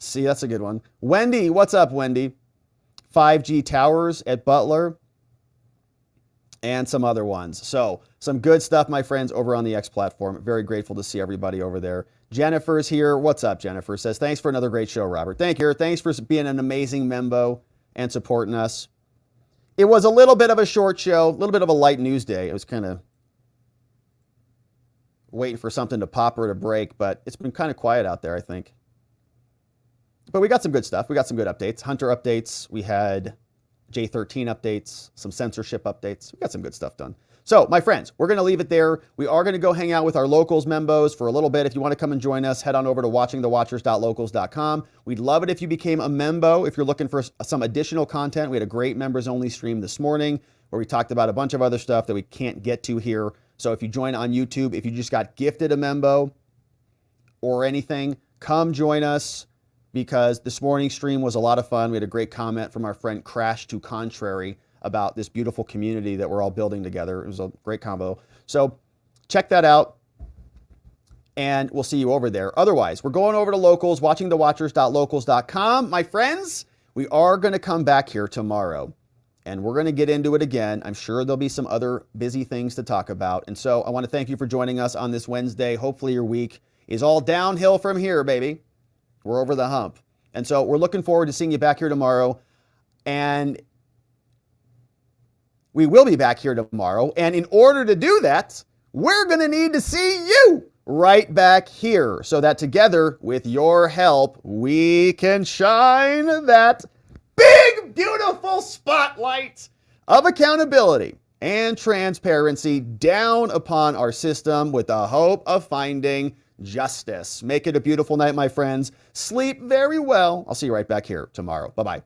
See, that's a good one. Wendy, what's up, Wendy? 5G towers at Butler and some other ones. So some good stuff, my friends, over on the X platform. Very grateful to see everybody over there. Jennifer's here. What's up, Jennifer? Says, thanks for another great show, Robert. Thank you. Thanks for being an amazing membo and supporting us. It was a little bit of a short show, a little bit of a light news day. It was kind of waiting for something to pop or to break, but it's been kind of quiet out there, I think. But we got some good stuff. We got some good updates. Hunter updates. We had J13 updates, some censorship updates. We got some good stuff done. So, my friends, we're going to leave it there. We are going to go hang out with our locals membos for a little bit. If you want to come and join us, head on over to watchingthewatchers.locals.com. We'd love it if you became a membo. If you're looking for some additional content, we had a great members-only stream this morning where we talked about a bunch of other stuff that we can't get to here. So if you join on YouTube, if you just got gifted a membo or anything, come join us, because this morning's stream was a lot of fun. We had a great comment from our friend Crash to Contrary about this beautiful community that we're all building together. It was a great combo. So check that out, and we'll see you over there. Otherwise, we're going over to locals, watchingthewatchers.locals.com. My friends, we are going to come back here tomorrow, and we're going to get into it again. I'm sure there'll be some other busy things to talk about. And so I want to thank you for joining us on this Wednesday. Hopefully your week is all downhill from here, baby. We're over the hump. And so we're looking forward to seeing you back here tomorrow. And we will be back here tomorrow. And in order to do that, we're going to need to see you right back here so that together, with your help, we can shine that big, beautiful spotlight of accountability and transparency down upon our system with the hope of finding justice. Make it a beautiful night, my friends. Sleep very well. I'll see you right back here tomorrow. Bye-bye.